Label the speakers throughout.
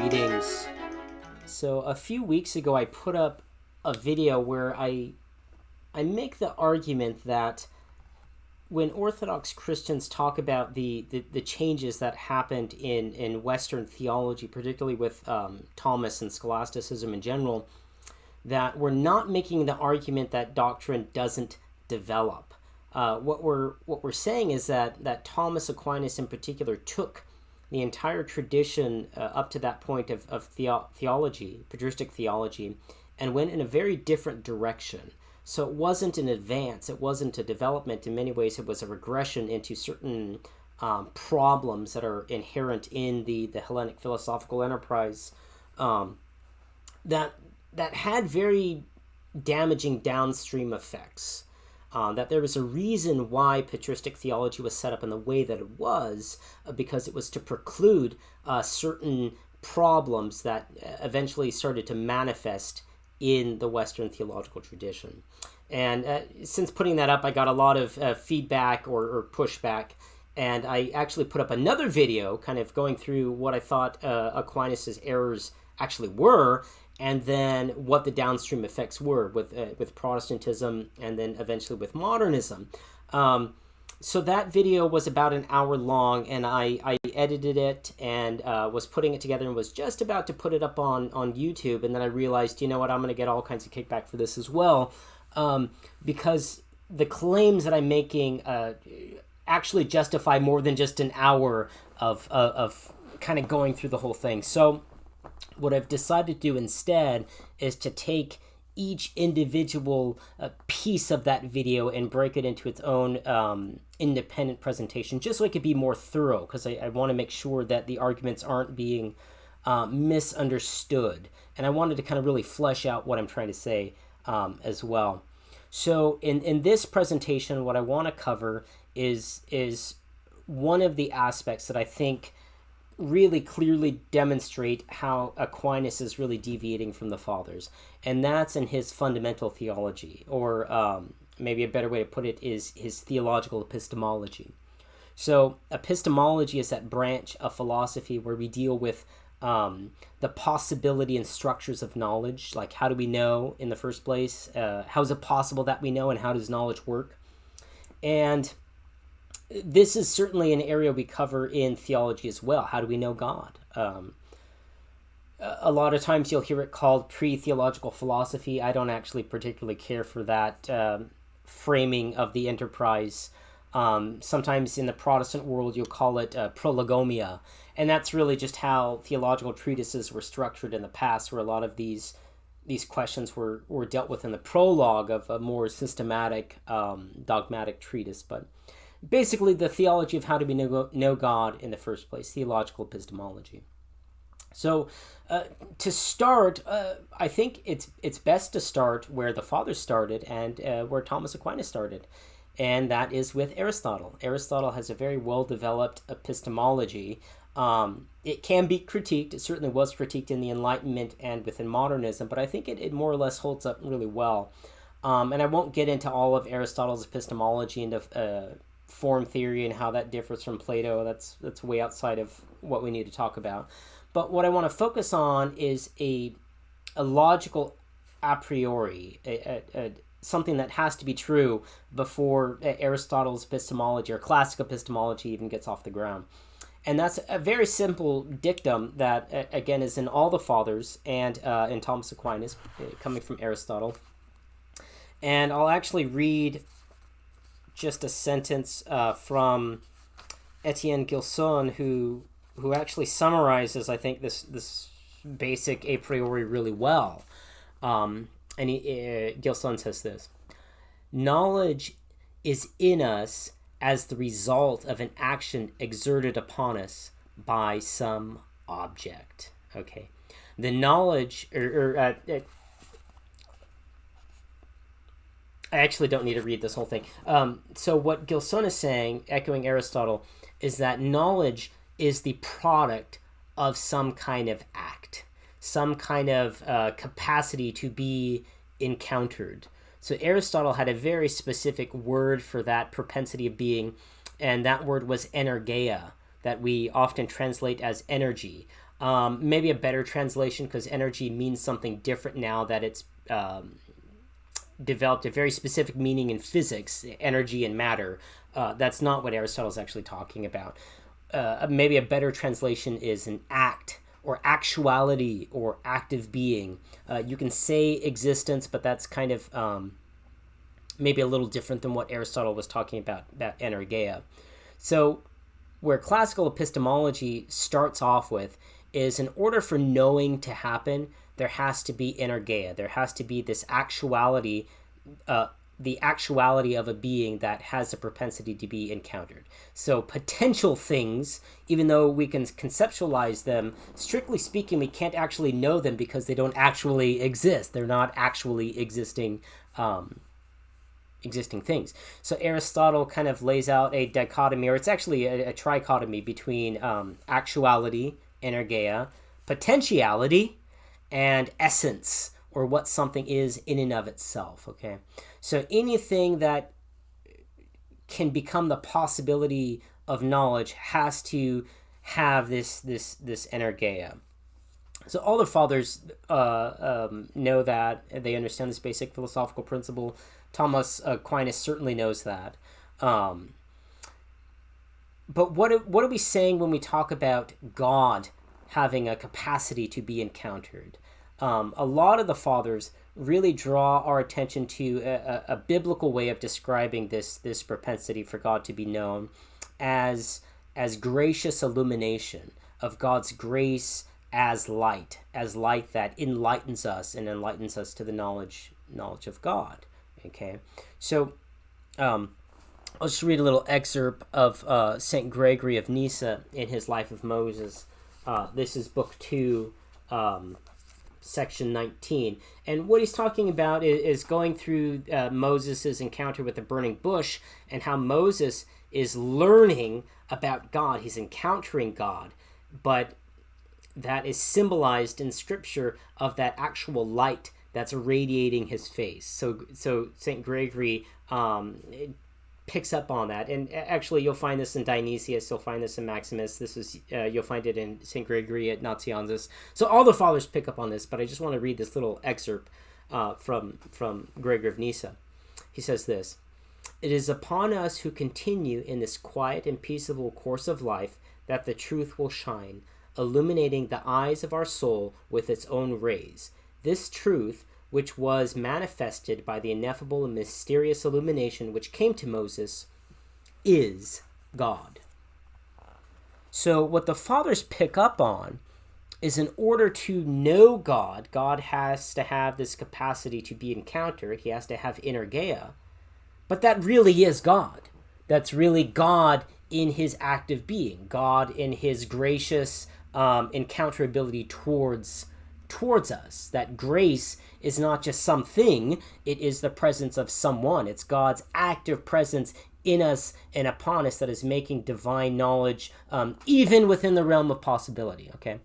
Speaker 1: Greetings. So a few weeks ago I put up a video where I make the argument that when Orthodox Christians talk about the changes that happened in Western theology, particularly with Thomas and scholasticism in general, that we're not making the argument that doctrine doesn't develop. What we're saying is that Thomas Aquinas in particular took the entire tradition up to that point of theology, patristic theology, and went in a very different direction. So it wasn't an advance, it wasn't a development. In many ways, it was a regression into certain problems that are inherent in the Hellenic philosophical enterprise that had very damaging downstream effects. That there was a reason why patristic theology was set up in the way that it was, because it was to preclude certain problems that eventually started to manifest in the Western theological tradition. And since putting that up, I got a lot of feedback or pushback, and I actually put up another video kind of going through what I thought Aquinas' errors actually were, and then what the downstream effects were with Protestantism and then eventually with modernism. So that video was about an hour long, and I edited it and was putting it together and was just about to put it up on YouTube, and then I realized, you know what, I'm going to get all kinds of kickback for this as well, because the claims that I'm making actually justify more than just an hour of kind of going through the whole thing. So what I've decided to do instead is to take each individual piece of that video and break it into its own independent presentation, just so I could be more thorough, because I want to make sure that the arguments aren't being misunderstood. And I wanted to kind of really flesh out what I'm trying to say as well. So in this presentation, what I want to cover is one of the aspects that I think really clearly demonstrate how Aquinas is really deviating from the fathers, and that's in his fundamental theology, or maybe a better way to put it is his theological epistemology. So epistemology is that branch of philosophy where we deal with the possibility and structures of knowledge, like how do we know in the first place, how is it possible that we know, and how does knowledge work. And this is certainly an area we cover in theology as well. How do we know God? A lot of times you'll hear it called pre-theological philosophy. I don't actually particularly care for that framing of the enterprise. Sometimes in the Protestant world you'll call it prolegomia, and that's really just how theological treatises were structured in the past, where a lot of these questions were dealt with in the prologue of a more systematic dogmatic treatise. But basically, the theology of how do we know God in the first place, theological epistemology. So to start, I think it's best to start where the fathers started and where Thomas Aquinas started, and that is with Aristotle. Aristotle has a very well-developed epistemology. It can be critiqued. It certainly was critiqued in the Enlightenment and within modernism, but I think it more or less holds up really well. And I won't get into all of Aristotle's epistemology and form theory and how that differs from Plato. That's way outside of what we need to talk about. But what I want to focus on is a logical a priori, something that has to be true before Aristotle's epistemology or classic epistemology even gets off the ground. And that's a very simple dictum that, again, is in all the fathers and in Thomas Aquinas, coming from Aristotle. And I'll actually read just a sentence from Etienne Gilson, who actually summarizes, I think, this basic a priori really well. And Gilson says this: knowledge is in us as the result of an action exerted upon us by some object. Okay, the knowledge, I actually don't need to read this whole thing. So what Gilson is saying, echoing Aristotle, is that knowledge is the product of some kind of act, some kind of capacity to be encountered. So Aristotle had a very specific word for that propensity of being, and that word was energia, that we often translate as energy. Maybe a better translation, because energy means something different now that it's developed a very specific meaning in physics, energy and matter. That's not what Aristotle's actually talking about. Maybe a better translation is an act, or actuality, or active being. You can say existence, but that's kind of maybe a little different than what Aristotle was talking about energia. So where classical epistemology starts off with is, in order for knowing to happen, there has to be energia. There has to be this actuality, the actuality of a being that has a propensity to be encountered. So potential things, even though we can conceptualize them, strictly speaking, we can't actually know them because they don't actually exist. They're not actually existing things. So Aristotle kind of lays out a dichotomy, or it's actually a trichotomy between actuality, energia, potentiality, and essence, or what something is in and of itself. Okay, so anything that can become the possibility of knowledge has to have this energia. So all the fathers know that. They understand this basic philosophical principle. Thomas Aquinas certainly knows that. But what are we saying when we talk about God having a capacity to be encountered? A lot of the fathers really draw our attention to a biblical way of describing this propensity for God to be known as gracious illumination, of God's grace as light that enlightens us and enlightens us to the knowledge of God. Okay, so I'll just read a little excerpt of St. Gregory of Nyssa in his Life of Moses. This is Book 2, Section 19. And what he's talking about is going through Moses' encounter with the burning bush, and how Moses is learning about God. He's encountering God, but that is symbolized in Scripture of that actual light that's irradiating his face. So St. Gregory picks up on that, and actually you'll find this in Dionysius, you'll find this in Maximus, you'll find it in St. Gregory at Nazianzus. So all the fathers pick up on this, but I just want to read this little excerpt from Gregory of Nyssa. He says this: "It is upon us who continue in this quiet and peaceable course of life that the truth will shine, illuminating the eyes of our soul with its own rays. This truth, which was manifested by the ineffable and mysterious illumination which came to Moses, is God." So what the fathers pick up on is, in order to know God, God has to have this capacity to be encountered. He has to have energia. But that really is God. That's really God in his active being, God in his gracious encounterability towards us. That grace is not just something, it is the presence of someone. It's God's active presence in us and upon us that is making divine knowledge even within the realm of possibility. Okay,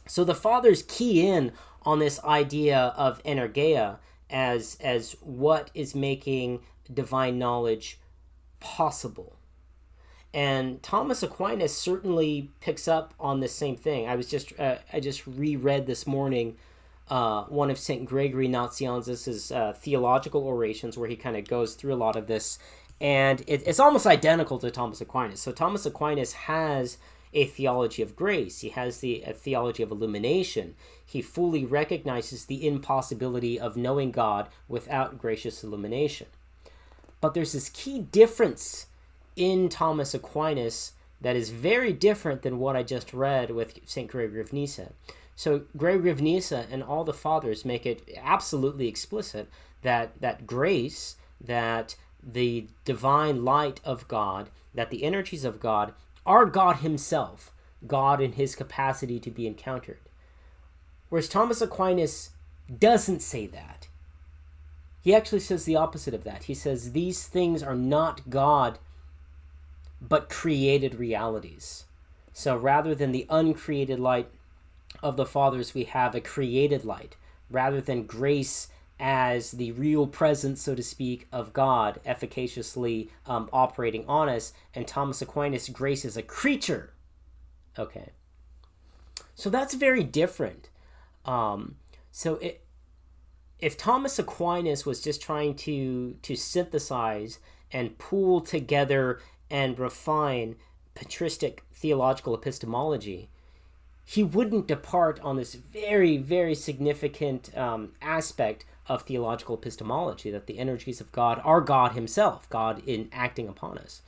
Speaker 1: so the fathers key in on this idea of energia as what is making divine knowledge possible. And Thomas Aquinas certainly picks up on the same thing. I just reread this morning one of St. Gregory Nazianzus' theological orations, where he kind of goes through a lot of this, and it's almost identical to Thomas Aquinas. So Thomas Aquinas has a theology of grace. He has a theology of illumination. He fully recognizes the impossibility of knowing God without gracious illumination. But there's this key difference in Thomas Aquinas that is very different than what I just read with St. Gregory of Nyssa. So Gregory of Nyssa and all the fathers make it absolutely explicit that grace, that the divine light of God, that the energies of God are God himself, God in his capacity to be encountered. Whereas Thomas Aquinas doesn't say that. He actually says the opposite of that. He says these things are not God, but created realities. So rather than the uncreated light of the fathers, we have a created light. Rather than grace as the real presence, so to speak, of God efficaciously operating on us, and Thomas Aquinas, grace is a creature. Okay. So that's very different. So if Thomas Aquinas was just trying to synthesize and pool together and refine patristic theological epistemology, he wouldn't depart on this very, very significant aspect of theological epistemology, that the energies of God are God himself, God in acting upon us.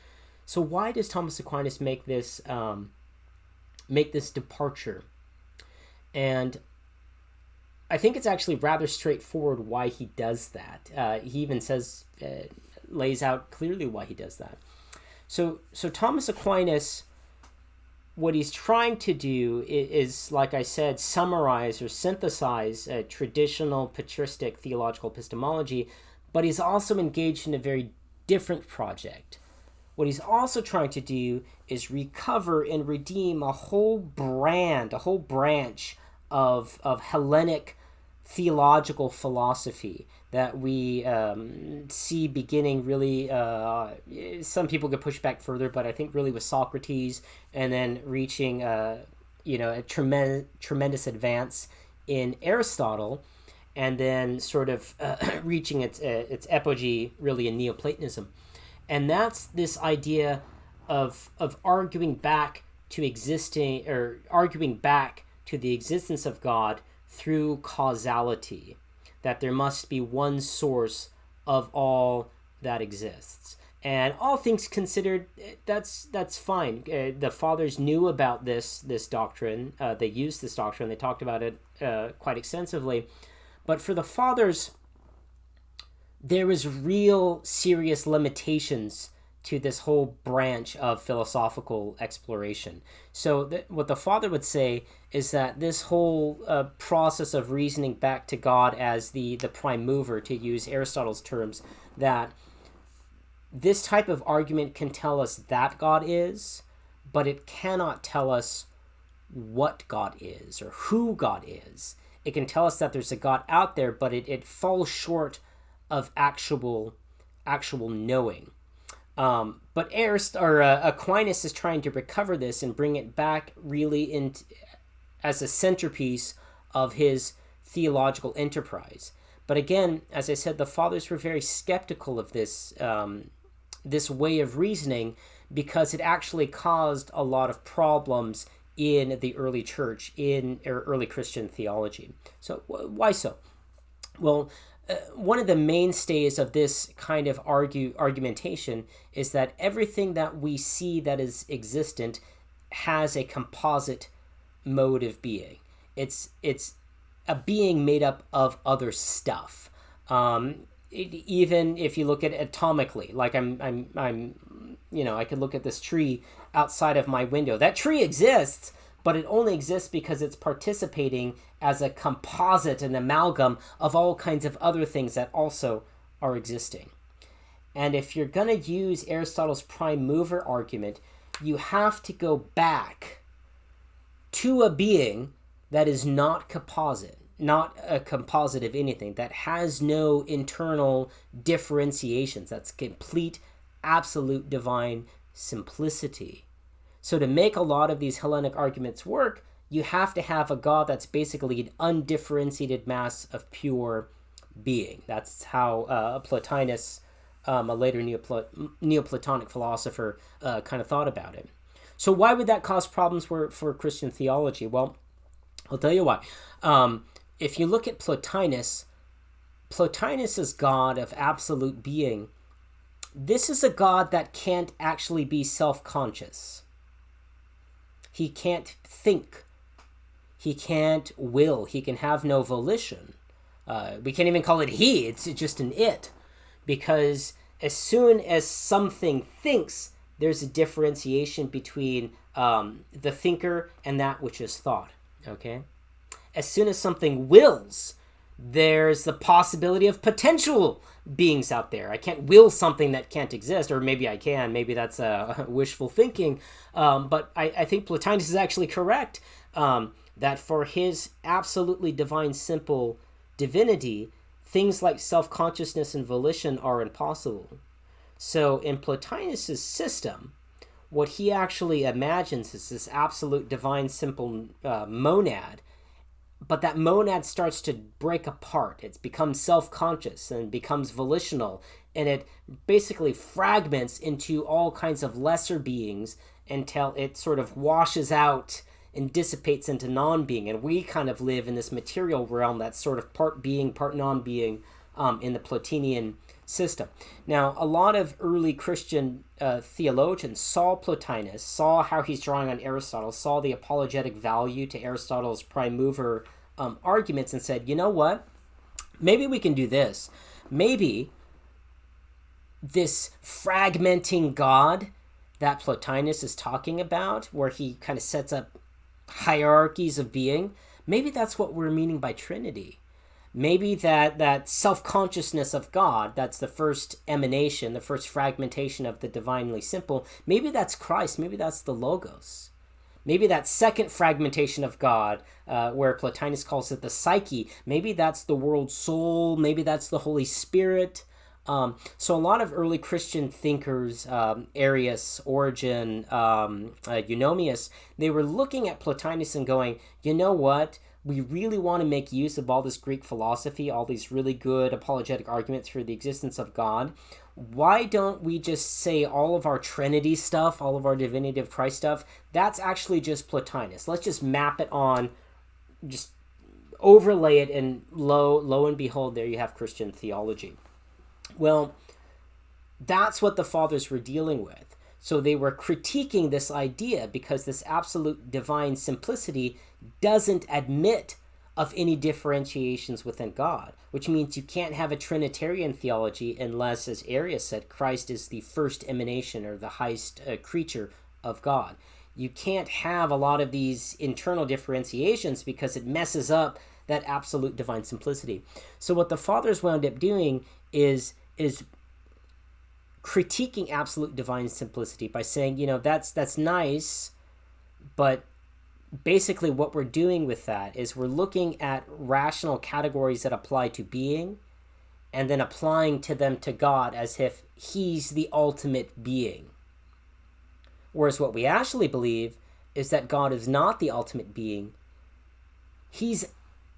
Speaker 1: So why does Thomas Aquinas make this departure? And I think it's actually rather straightforward why he does that. He even says, lays out clearly why he does that. So Thomas Aquinas, what he's trying to do is, like I said, summarize or synthesize a traditional patristic theological epistemology, but he's also engaged in a very different project. What he's also trying to do is recover and redeem a whole branch of Hellenic theological philosophy that we see beginning really, some people could push back further, but I think really with Socrates, and then reaching a tremendous advance in Aristotle, and then sort of reaching its apogee really in Neoplatonism. And that's this idea of arguing back to existing, or arguing back to the existence of God through causality, that there must be one source of all that exists. And all things considered, that's fine. The fathers knew about this doctrine. They used this doctrine. They talked about it quite extensively. But for the fathers, there was real serious limitations to this whole branch of philosophical exploration. So what the father would say is that this whole process of reasoning back to God as the prime mover, to use Aristotle's terms, that this type of argument can tell us that God is, but it cannot tell us what God is or who God is. It can tell us that there's a God out there, but it falls short of actual knowing. But Aquinas is trying to recover this and bring it back really as a centerpiece of his theological enterprise. But again, as I said, the fathers were very skeptical of this way of reasoning, because it actually caused a lot of problems in the early church, in early Christian theology. So why so? Well, one of the mainstays of this kind of argumentation is that everything that we see that is existent has a composite mode of being. It's a being made up of other stuff. Even if you look at it atomically, like I could look at this tree outside of my window. That tree exists, but it only exists because it's participating as a composite, an amalgam of all kinds of other things that also are existing. And if you're going to use Aristotle's prime mover argument, you have to go back to a being that is not composite, not a composite of anything, that has no internal differentiations, that's complete, absolute divine simplicity. So to make a lot of these Hellenic arguments work, you have to have a God that's basically an undifferentiated mass of pure being. That's how Plotinus, a later Neoplatonic philosopher, kind of thought about it. So why would that cause problems for Christian theology? Well, I'll tell you why. If you look at Plotinus's God of absolute being, this is a God that can't actually be self-conscious. He can't think. He can't will. He can have no volition. We can't even call it he. It's just an it. Because as soon as something thinks, there's a differentiation between the thinker and that which is thought. Okay? As soon as something wills, there's the possibility of potential beings out there. I can't will something that can't exist, or maybe I can. Maybe that's wishful thinking. But I think Plotinus is actually correct, that for his absolutely divine, simple divinity, things like self-consciousness and volition are impossible. So in Plotinus's system, what he actually imagines is this absolute divine simple monad, but that monad starts to break apart. It becomes self-conscious and becomes volitional, and it basically fragments into all kinds of lesser beings until it sort of washes out and dissipates into non-being. And we kind of live in this material realm that's sort of part being, part non-being in the Plotinian system. Now, a lot of early Christian theologians saw Plotinus, saw how he's drawing on Aristotle, saw the apologetic value to Aristotle's prime mover arguments, and said, you know what? Maybe we can do this. Maybe this fragmenting God that Plotinus is talking about, where he kind of sets up hierarchies of being, maybe that's what we're meaning by Trinity. Maybe that self-consciousness of God, that's the first emanation, the first fragmentation of the divinely simple, maybe that's Christ, maybe that's the Logos. Maybe that second fragmentation of God, where Plotinus calls it the psyche, maybe that's the world soul, maybe that's the Holy Spirit. So a lot of early Christian thinkers, Arius, Origen, Eunomius, they were looking at Plotinus and going, you know what? We really want to make use of all this Greek philosophy, all these really good apologetic arguments for the existence of God. Why don't we just say all of our Trinity stuff, all of our divinity of Christ stuff, that's actually just Plotinus. Let's just map it on, just overlay it, and lo and behold, there you have Christian theology. Well, that's what the fathers were dealing with. So they were critiquing this idea because this absolute divine simplicity doesn't admit of any differentiations within God, which means you can't have a Trinitarian theology unless, as Arius said, Christ is the first emanation or the highest creature of God. You can't have a lot of these internal differentiations because it messes up that absolute divine simplicity. So what the fathers wound up doing is critiquing absolute divine simplicity by saying, you know, that's nice, but basically what we're doing with that is we're looking at rational categories that apply to being and then applying to them to God as if he's the ultimate being. Whereas what we actually believe is that God is not the ultimate being. He's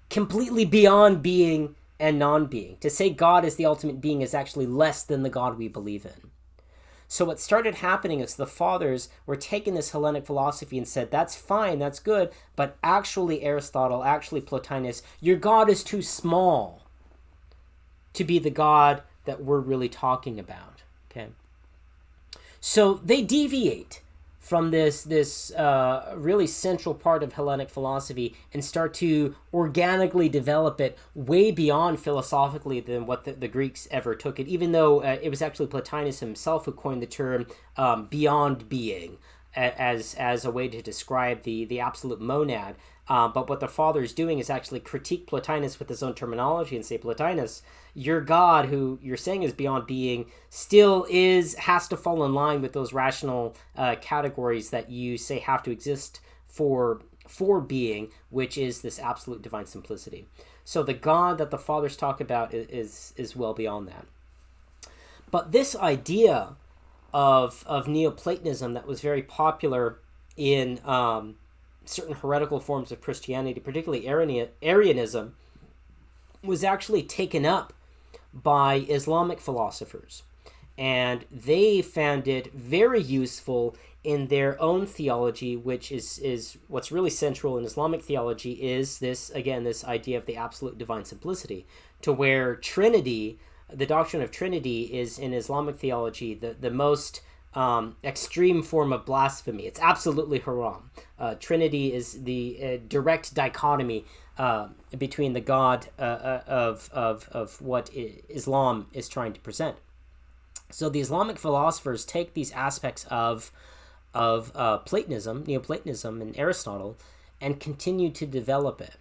Speaker 1: completely beyond being and non-being. To say God is the ultimate being is actually less than the God we believe in. So what started happening is the fathers were taking this Hellenic philosophy and said, that's fine, that's good, but actually Aristotle, actually Plotinus, your God is too small to be the God that we're really talking about. Okay, so they deviate from this really central part of Hellenic philosophy and start to organically develop it way beyond philosophically than what the Greeks ever took it, even though it was actually Plotinus himself who coined the term beyond being as a way to describe the absolute monad. But what the father is doing is actually critique Plotinus with his own terminology and say, Plotinus, your God, who you're saying is beyond being, still has to fall in line with those rational categories that you say have to exist for being, which is this absolute divine simplicity. So the God that the fathers talk about is well beyond that. But this idea of Neoplatonism that was very popular in certain heretical forms of Christianity, particularly Arianism, was actually taken up by Islamic philosophers. And they found it very useful in their own theology, which is what's really central in Islamic theology, is this idea of the absolute divine simplicity, to where Trinity, the doctrine of Trinity, is in Islamic theology the most extreme form of blasphemy. It's absolutely haram. Trinity is the direct dichotomy between the God of what Islam is trying to present. So the Islamic philosophers take these aspects of Platonism, Neoplatonism, and Aristotle, and continue to develop it.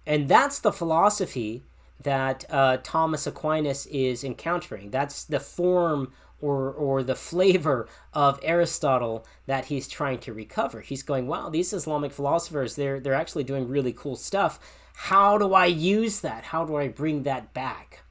Speaker 1: And that's the philosophy that Thomas Aquinas is encountering. That's the form or the flavor of Aristotle that he's trying to recover. He's going, wow, these Islamic philosophers, they're actually doing really cool stuff. How do I use that? How do I bring that back?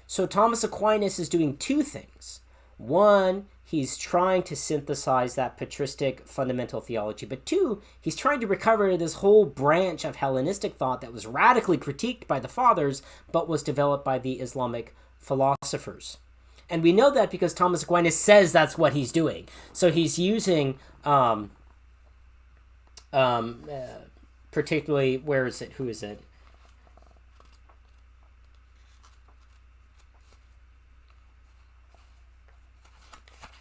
Speaker 1: So Thomas Aquinas is doing two things. One, he's trying to synthesize that patristic fundamental theology, but two, he's trying to recover this whole branch of Hellenistic thought that was radically critiqued by the fathers, but was developed by the Islamic philosophers. And we know that because Thomas Aquinas says that's what he's doing. So he's using, particularly, where is it? Who is it?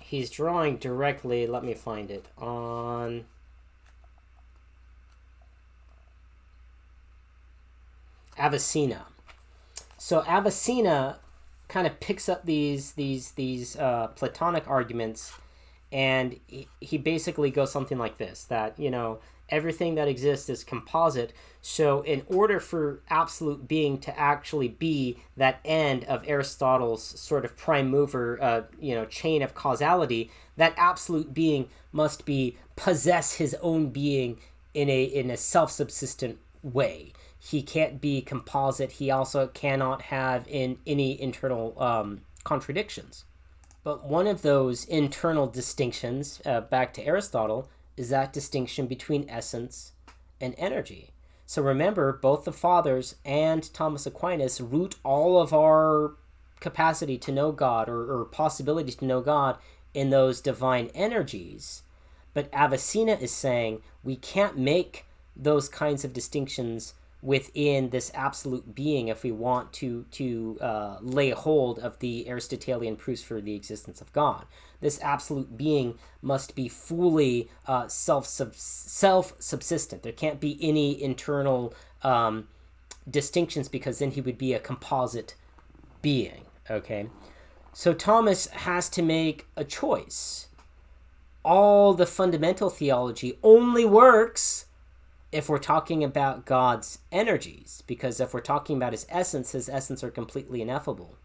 Speaker 1: He's drawing directly, let me find it, on Avicenna. So Avicenna kind of picks up these Platonic arguments, and he basically goes something like this, that, everything that exists is composite. So in order for absolute being to actually be that end of Aristotle's sort of prime mover, chain of causality, that absolute being must possess his own being in a self-subsistent way. He can't be composite. He also cannot have any internal contradictions. But one of those internal distinctions, back to Aristotle, is that distinction between essence and energy. So remember, both the fathers and Thomas Aquinas root all of our capacity to know God, or possibility to know God, in those divine energies. But Avicenna is saying we can't make those kinds of distinctions within this absolute being if we want to lay hold of the Aristotelian proofs for the existence of God. This absolute being must be fully self-subsistent. There can't be any internal distinctions, because then he would be a composite being. Okay, so Thomas has to make a choice. All the fundamental theology only works if we're talking about God's energies, because if we're talking about his essence are completely ineffable.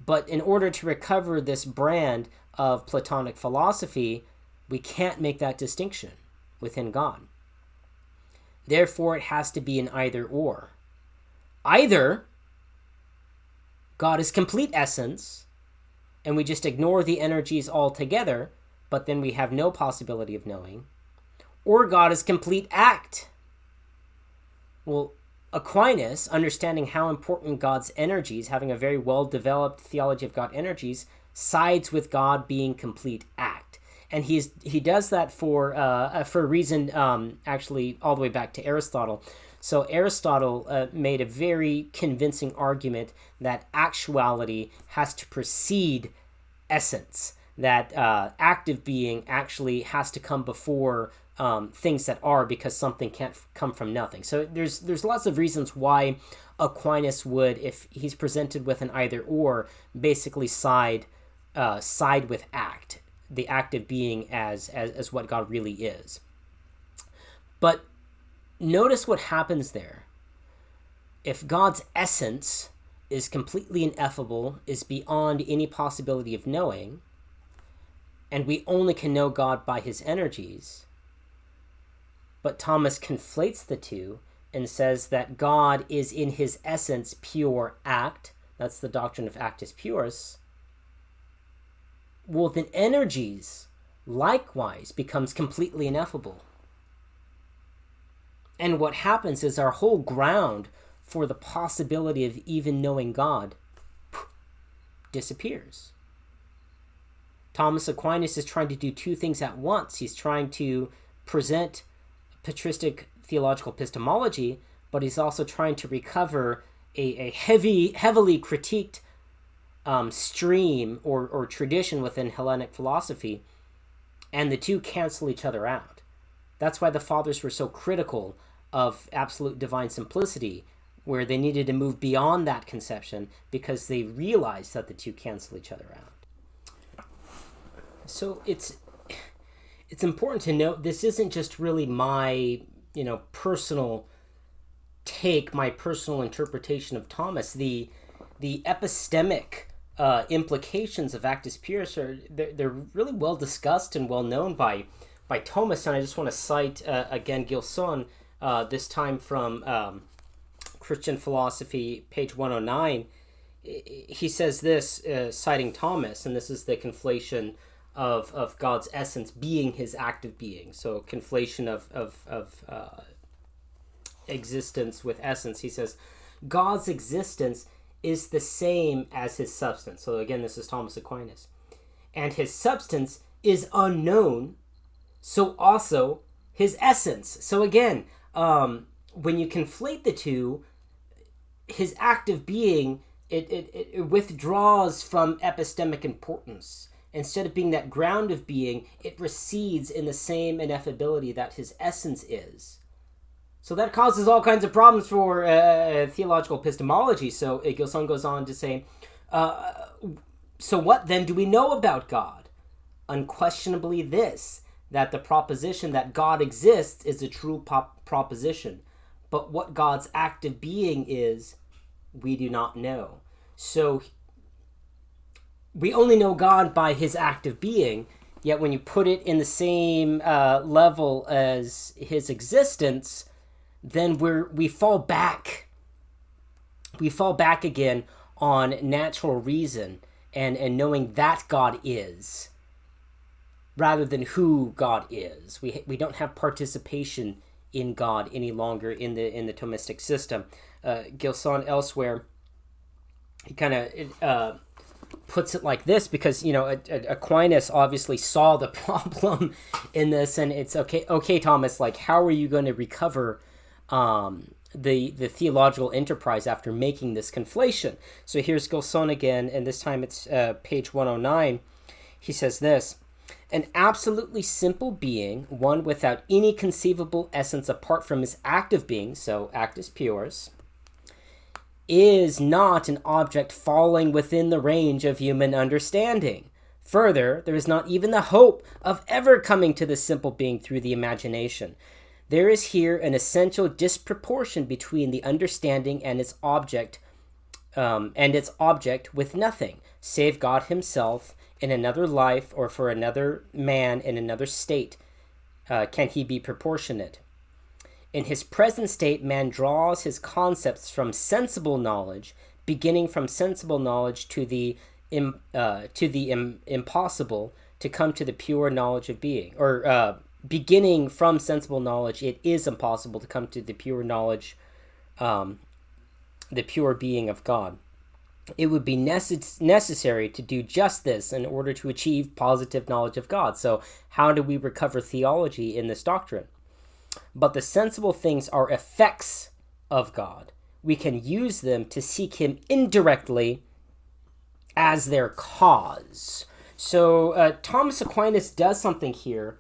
Speaker 1: But in order to recover this brand of Platonic philosophy, we can't make that distinction within God. Therefore, it has to be an either or. Either God is complete essence, and we just ignore the energies altogether, but then we have no possibility of knowing, or God is complete act. Well, Aquinas, understanding how important God's energies, having a very well-developed theology of God energies, sides with God being complete act. And he does that for a reason, actually, all the way back to Aristotle. So Aristotle made a very convincing argument that actuality has to precede essence, that active being actually has to come before things that are, because something can't come from nothing. So there's lots of reasons why Aquinas would, if he's presented with an either or, basically side with act, the active being as what God really is. But notice what happens there. If God's essence is completely ineffable, is beyond any possibility of knowing, and we only can know God by his energies, but Thomas conflates the two and says that God is in his essence pure act. That's the doctrine of actus purus. Well, then energies likewise becomes completely ineffable. And what happens is our whole ground for the possibility of even knowing God disappears. Thomas Aquinas is trying to do two things at once. He's trying to present patristic theological epistemology, but he's also trying to recover a heavily critiqued stream or tradition within Hellenic philosophy, and the two cancel each other out. That's why the fathers were so critical of absolute divine simplicity, where they needed to move beyond that conception, because they realized that the two cancel each other out. So it's important to note this isn't just really my personal take, my personal interpretation of Thomas. The epistemic implications of actus purus they're really well discussed and well known by Thomas. And I just want to cite again Gilson, this time from Christian Philosophy, page 109. he says this, citing Thomas, and this is the conflation of God's essence being his active being. So conflation of existence with essence. He says, God's existence is the same as his substance. So again, this is Thomas Aquinas. And his substance is unknown, so also his essence. So again, when you conflate the two, his active being, it withdraws from epistemic importance. Instead of being that ground of being, it recedes in the same ineffability that his essence is. So that causes all kinds of problems for theological epistemology. So Gilson goes on to say, so what then do we know about God? Unquestionably this, that the proposition that God exists is a true proposition. But what God's active being is, we do not know. So we only know God by his active being, yet when you put it in the same level as his existence, then we fall back. We fall back again on natural reason and knowing that God is, rather than who God is. We don't have participation in God any longer in the Thomistic system. Gilson elsewhere, he kind of puts it like this, because Aquinas obviously saw the problem in this, and it's okay, Thomas, like, how are you going to recover the theological enterprise after making this conflation? So here's Gilson again, and this time it's page 109. He says this: an absolutely simple being, one without any conceivable essence apart from his active being, so actus purus, is not an object falling within the range of human understanding. Further, there is not even the hope of ever coming to this simple being through the imagination. There is here an essential disproportion between the understanding and its object, with nothing, save God himself in another life, or for another man in another state. Can he be proportionate? In his present state, man draws his concepts from sensible knowledge, beginning from sensible knowledge to the impossible, to come to the pure knowledge of being. Or beginning from sensible knowledge, it is impossible to come to the pure knowledge, the pure being of God. It would be necessary to do just this in order to achieve positive knowledge of God. So how do we recover theology in this doctrine? But the sensible things are effects of God. We can use them to seek him indirectly as their cause. So Thomas Aquinas does something here.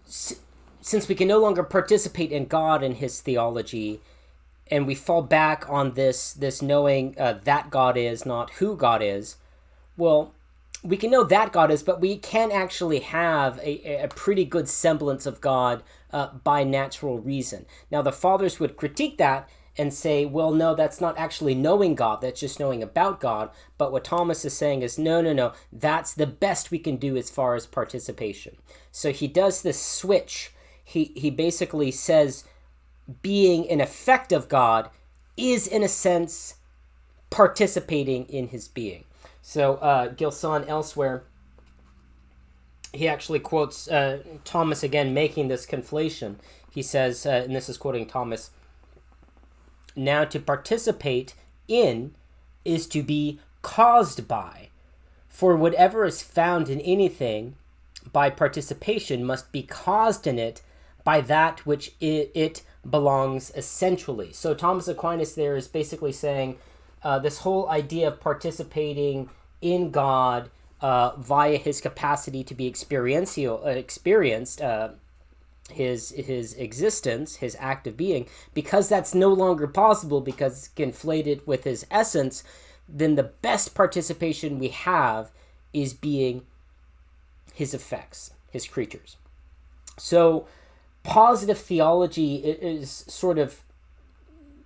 Speaker 1: Since we can no longer participate in God and his theology, and we fall back on this knowing that God is, not who God is, well, we can know that God is, but we can actually have a pretty good semblance of God by natural reason. Now, the fathers would critique that and say, well, no, that's not actually knowing God, that's just knowing about God. But what Thomas is saying is, no, that's the best we can do as far as participation. So he does this switch. He basically says being an effect of God is, in a sense, participating in his being. So Gilson elsewhere, he actually quotes Thomas again, making this conflation. He says, and this is quoting Thomas, now to participate in is to be caused by. For whatever is found in anything by participation must be caused in it by that which it belongs essentially. So Thomas Aquinas there is basically saying this whole idea of participating in God via his capacity to be experienced, his existence, his active being, because that's no longer possible because it's conflated with his essence, then the best participation we have is being his effects, his creatures. So positive theology is sort of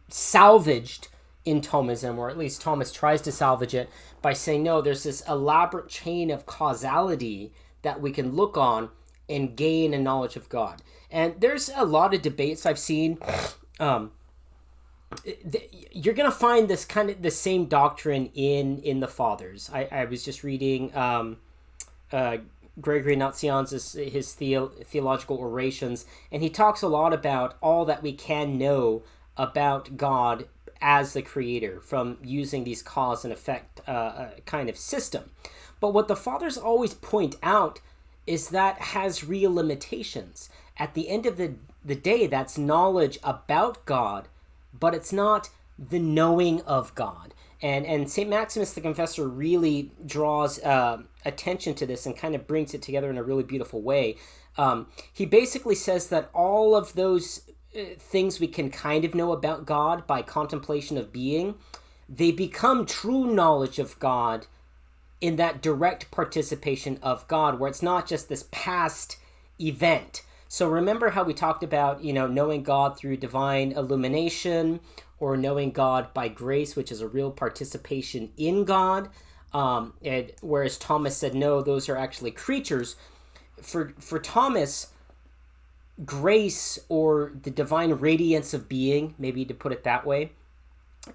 Speaker 1: salvaged in Thomism, or at least Thomas tries to salvage it by saying, no, there's this elaborate chain of causality that we can look on and gain a knowledge of God. And there's a lot of debates I've seen you're going to find this kind of the same doctrine in the fathers. I was just reading Gregory Nazianzus, his theological orations, and he talks a lot about all that we can know about God as the creator from using these cause and effect kind of system. But what the fathers always point out is that has real limitations. At the end of the day, that's knowledge about God, but it's not the knowing of God. And St. Maximus the Confessor really draws attention to this and kind of brings it together in a really beautiful way. He basically says that all of those things we can kind of know about God by contemplation of being, they become true knowledge of God in that direct participation of God, where it's not just this past event. So remember how we talked about, knowing God through divine illumination, or knowing God by grace, which is a real participation in God. Whereas Thomas said, no, those are actually creatures. For Thomas, grace, or the divine radiance of being, maybe to put it that way,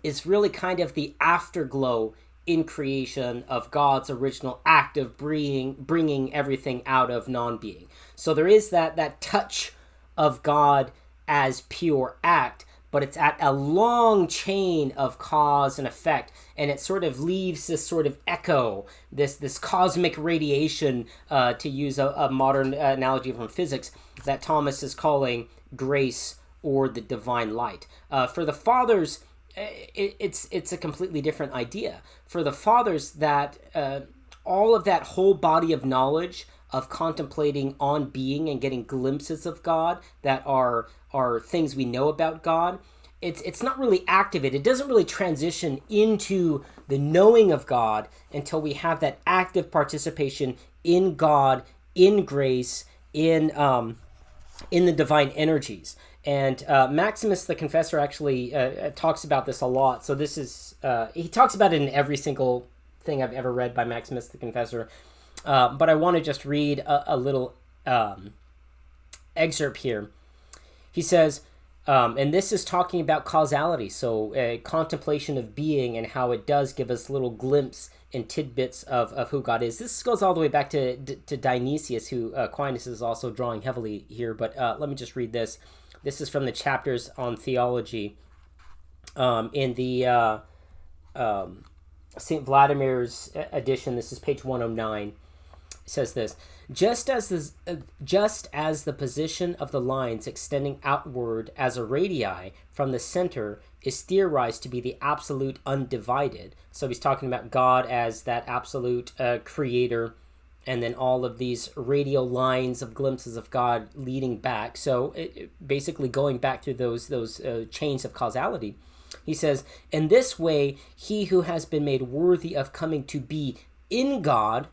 Speaker 1: is really kind of the afterglow in creation of God's original act of bringing everything out of non-being. So there is that touch of God as pure act, but it's at a long chain of cause and effect, and it sort of leaves this sort of echo, this cosmic radiation, to use a modern analogy from physics, that Thomas is calling grace or the divine light. For the fathers, it's a completely different idea. For the fathers, that all of that whole body of knowledge of contemplating on being and getting glimpses of God that are things we know about God, it's not really activated. It doesn't really transition into the knowing of God until we have that active participation in God, in grace, in the divine energies. And Maximus the Confessor actually talks about this a lot. So this is, he talks about it in every single thing I've ever read by Maximus the Confessor. But I want to just read a little excerpt here. He says, and this is talking about causality, so contemplation of being and how it does give us little glimpse and tidbits of who God is. This goes all the way back to Dionysius, who Aquinas is also drawing heavily here, but let me just read this. This is from the chapters on theology in the St. Vladimir's edition. This is page 109. It says this: just as the position of the lines extending outward as a radii from the center is theorized to be the absolute undivided. So he's talking about God as that absolute creator, and then all of these radial lines of glimpses of God leading back. So basically going back through those chains of causality. He says, in this way, he who has been made worthy of coming to be in God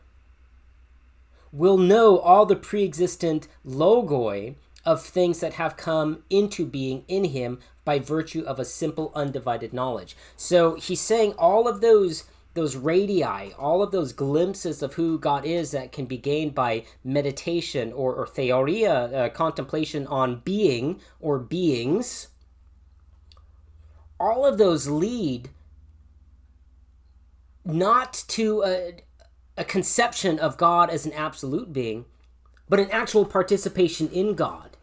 Speaker 1: will know all the pre-existent logoi of things that have come into being in him by virtue of a simple undivided knowledge. So he's saying all of those radii, all of those glimpses of who God is that can be gained by meditation or theoria, contemplation on being or beings, all of those lead not to a conception of God as an absolute being, but an actual participation in God.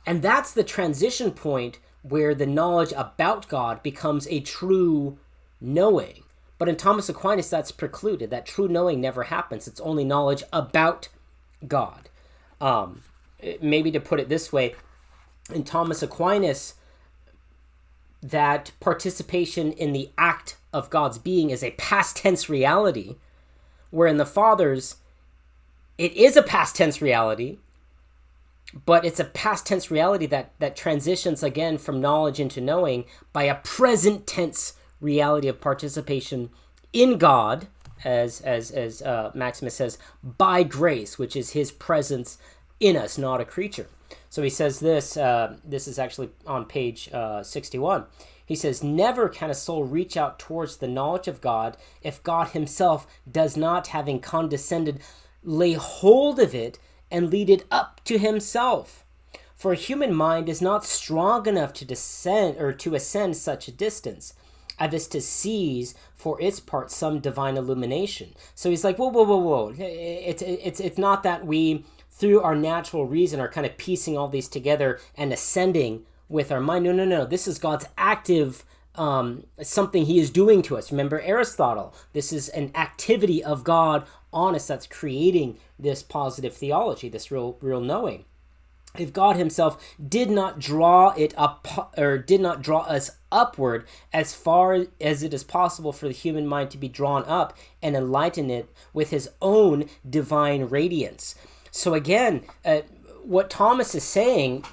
Speaker 1: And that's the transition point where the knowledge about God becomes a true knowing. But in Thomas Aquinas, that's precluded. That true knowing never happens. It's only knowledge about God. Maybe to put it this way, in Thomas Aquinas, that participation in the act of God's being is a past tense reality, where in the Fathers, it is a past tense reality, but it's a past tense reality that transitions again from knowledge into knowing by a present tense reality of participation in God, as Maximus says, by grace, which is his presence in us, not a creature. So he says this, this is actually on page 61. He says, never can a soul reach out towards the knowledge of God if God himself does not, having condescended, lay hold of it and lead it up to himself. For a human mind is not strong enough to descend or to ascend such a distance, as is to seize for its part some divine illumination. So he's like, whoa. It's not that we, through our natural reason, are kind of piecing all these together and ascending with our mind. No. This is God's active something he is doing to us. Remember Aristotle. This is an activity of God on us that's creating this positive theology, this real knowing. If God himself did not draw it up, or did not draw us upward as far as it is possible for the human mind to be drawn up and enlighten it with his own divine radiance. So again, what Thomas is saying,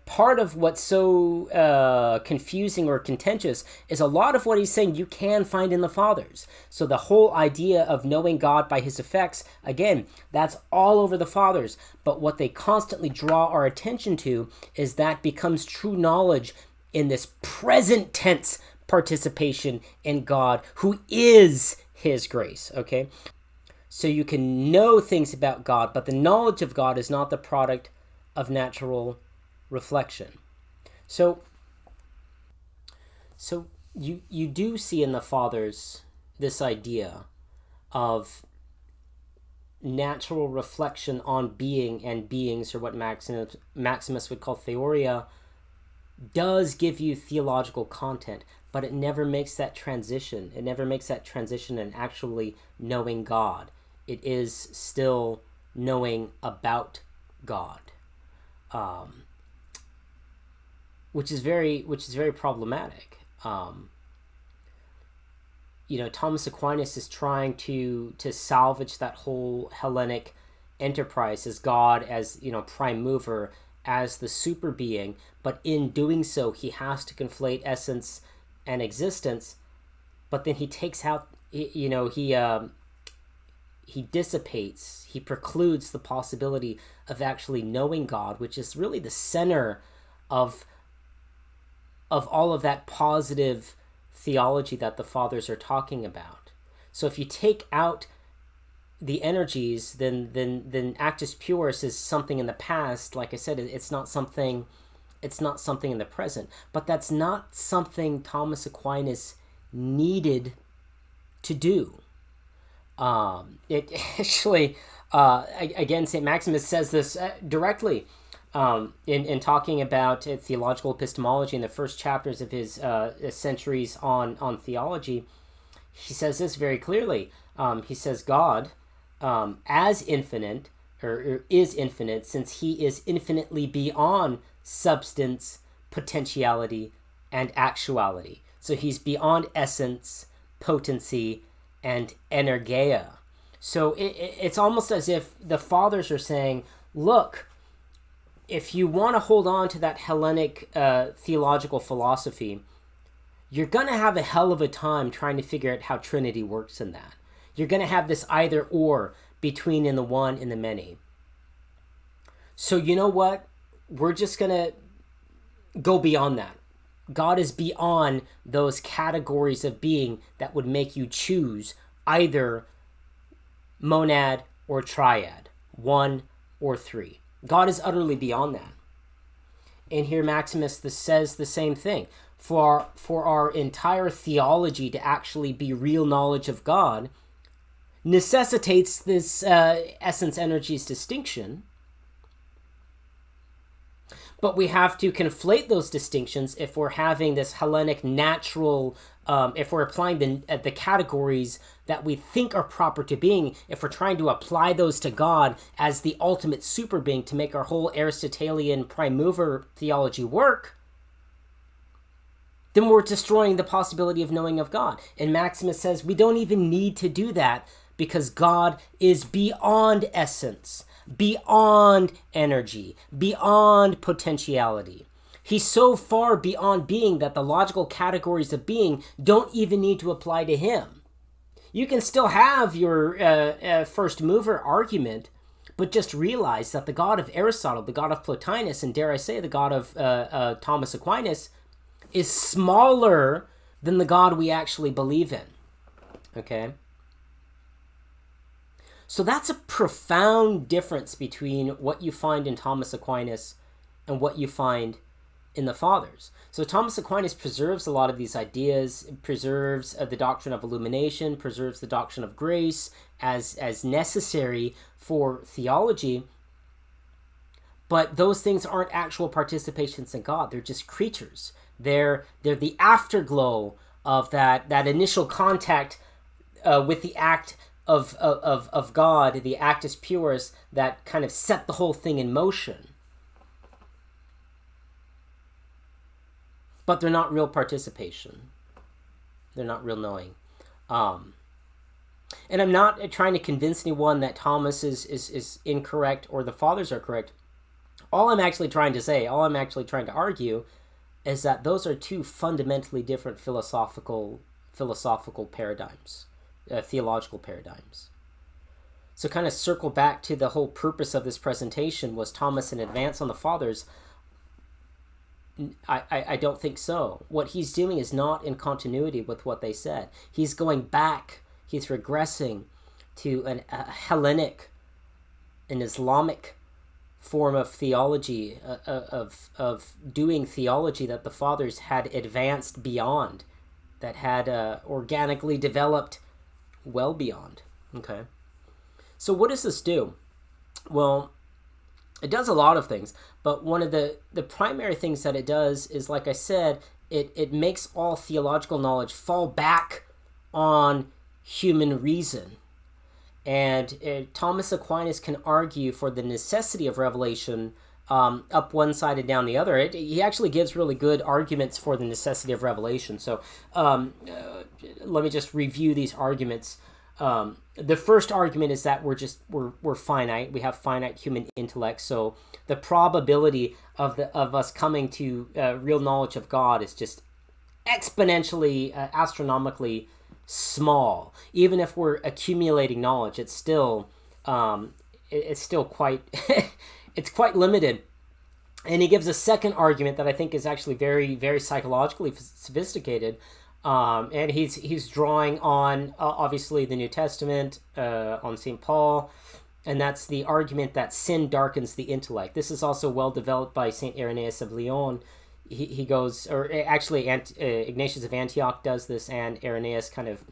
Speaker 1: part of what's so confusing or contentious is a lot of what he's saying you can find in the Fathers. So the whole idea of knowing God by his effects, again, that's all over the Fathers. But what they constantly draw our attention to is that becomes true knowledge in this present tense participation in God, who is his grace, okay? So you can know things about God, but the knowledge of God is not the product of natural reflection. So you do see in the Fathers this idea of natural reflection on being and beings, or what Maximus would call theoria, does give you theological content, but it never makes that transition. It never makes that transition in actually knowing God. It is still knowing about God. Which is very problematic. Thomas Aquinas is trying to salvage that whole Hellenic enterprise as God, as prime mover, as the super being, but in doing so he has to conflate essence and existence. But then he takes out, he dissipates, he precludes the possibility of actually knowing God, which is really the center of all of that positive theology that the Fathers are talking about. So if you take out the energies, then actus purus is something in the past. Like I said, it's not something in the present. But that's not something Thomas Aquinas needed to do. It actually, again, St. Maximus says this directly. In talking about theological epistemology in the first chapters of his Centuries on Theology, he says this very clearly. He says God, as infinite, or is infinite, since he is infinitely beyond substance, potentiality, and actuality. So he's beyond essence, potency, and energia. So it's almost as if the Fathers are saying, look, if you want to hold on to that Hellenic theological philosophy, you're going to have a hell of a time trying to figure out how Trinity works in that. You're going to have this either or between in the one and the many. So you know what? We're just going to go beyond that. God is beyond those categories of being that would make you choose either monad or triad, one or three. God is utterly beyond that. And here Maximus says the same thing. For our entire theology to actually be real knowledge of God necessitates this essence energies distinction. But we have to conflate those distinctions if we're having this Hellenic natural, if we're applying the categories that we think are proper to being, if we're trying to apply those to God as the ultimate super being to make our whole Aristotelian prime mover theology work, then we're destroying the possibility of knowing of God. And Maximus says we don't even need to do that because God is beyond essence, beyond energy, beyond potentiality. He's so far beyond being that the logical categories of being don't even need to apply to him. You can still have your first mover argument, but just realize that the God of Aristotle, the God of Plotinus, and dare I say the God of Thomas Aquinas, is smaller than the God we actually believe in. Okay? So that's a profound difference between what you find in Thomas Aquinas and what you find in the Fathers. So Thomas Aquinas preserves a lot of these ideas, preserves the doctrine of illumination, preserves the doctrine of grace as necessary for theology, but those things aren't actual participations in God. They're just creatures. They're the afterglow of that initial contact with the act of God, the actus purus, that kind of set the whole thing in motion. But they're not real participation. They're not real knowing. And I'm not trying to convince anyone that Thomas is incorrect or the Fathers are correct. All I'm actually trying to argue is that those are two fundamentally different philosophical paradigms, theological paradigms. So kind of circle back to the whole purpose of this presentation. Was Thomas an advance on the Fathers? I don't think so. What he's doing is not in continuity with what they said. He's going back. He's regressing to a Hellenic, an Islamic form of theology, of doing theology that the Fathers had advanced beyond, that had organically developed well beyond. Okay. So what does this do? Well, it does a lot of things, but one of the primary things that it does is, like I said, it makes all theological knowledge fall back on human reason. And Thomas Aquinas can argue for the necessity of revelation up one side and down the other. He actually gives really good arguments for the necessity of revelation. So let me just review these arguments. The first argument is that we're finite. We have finite human intellect. So the probability of us coming to real knowledge of God is just exponentially, astronomically small. Even if we're accumulating knowledge, it's still quite it's quite limited. And he gives a second argument that I think is actually very, very psychologically sophisticated. And he's drawing on obviously the New Testament, on St. Paul, and that's the argument that sin darkens the intellect. This is also well developed by St. Irenaeus of Lyon. He goes, or actually Ignatius of Antioch does this, and Irenaeus kind of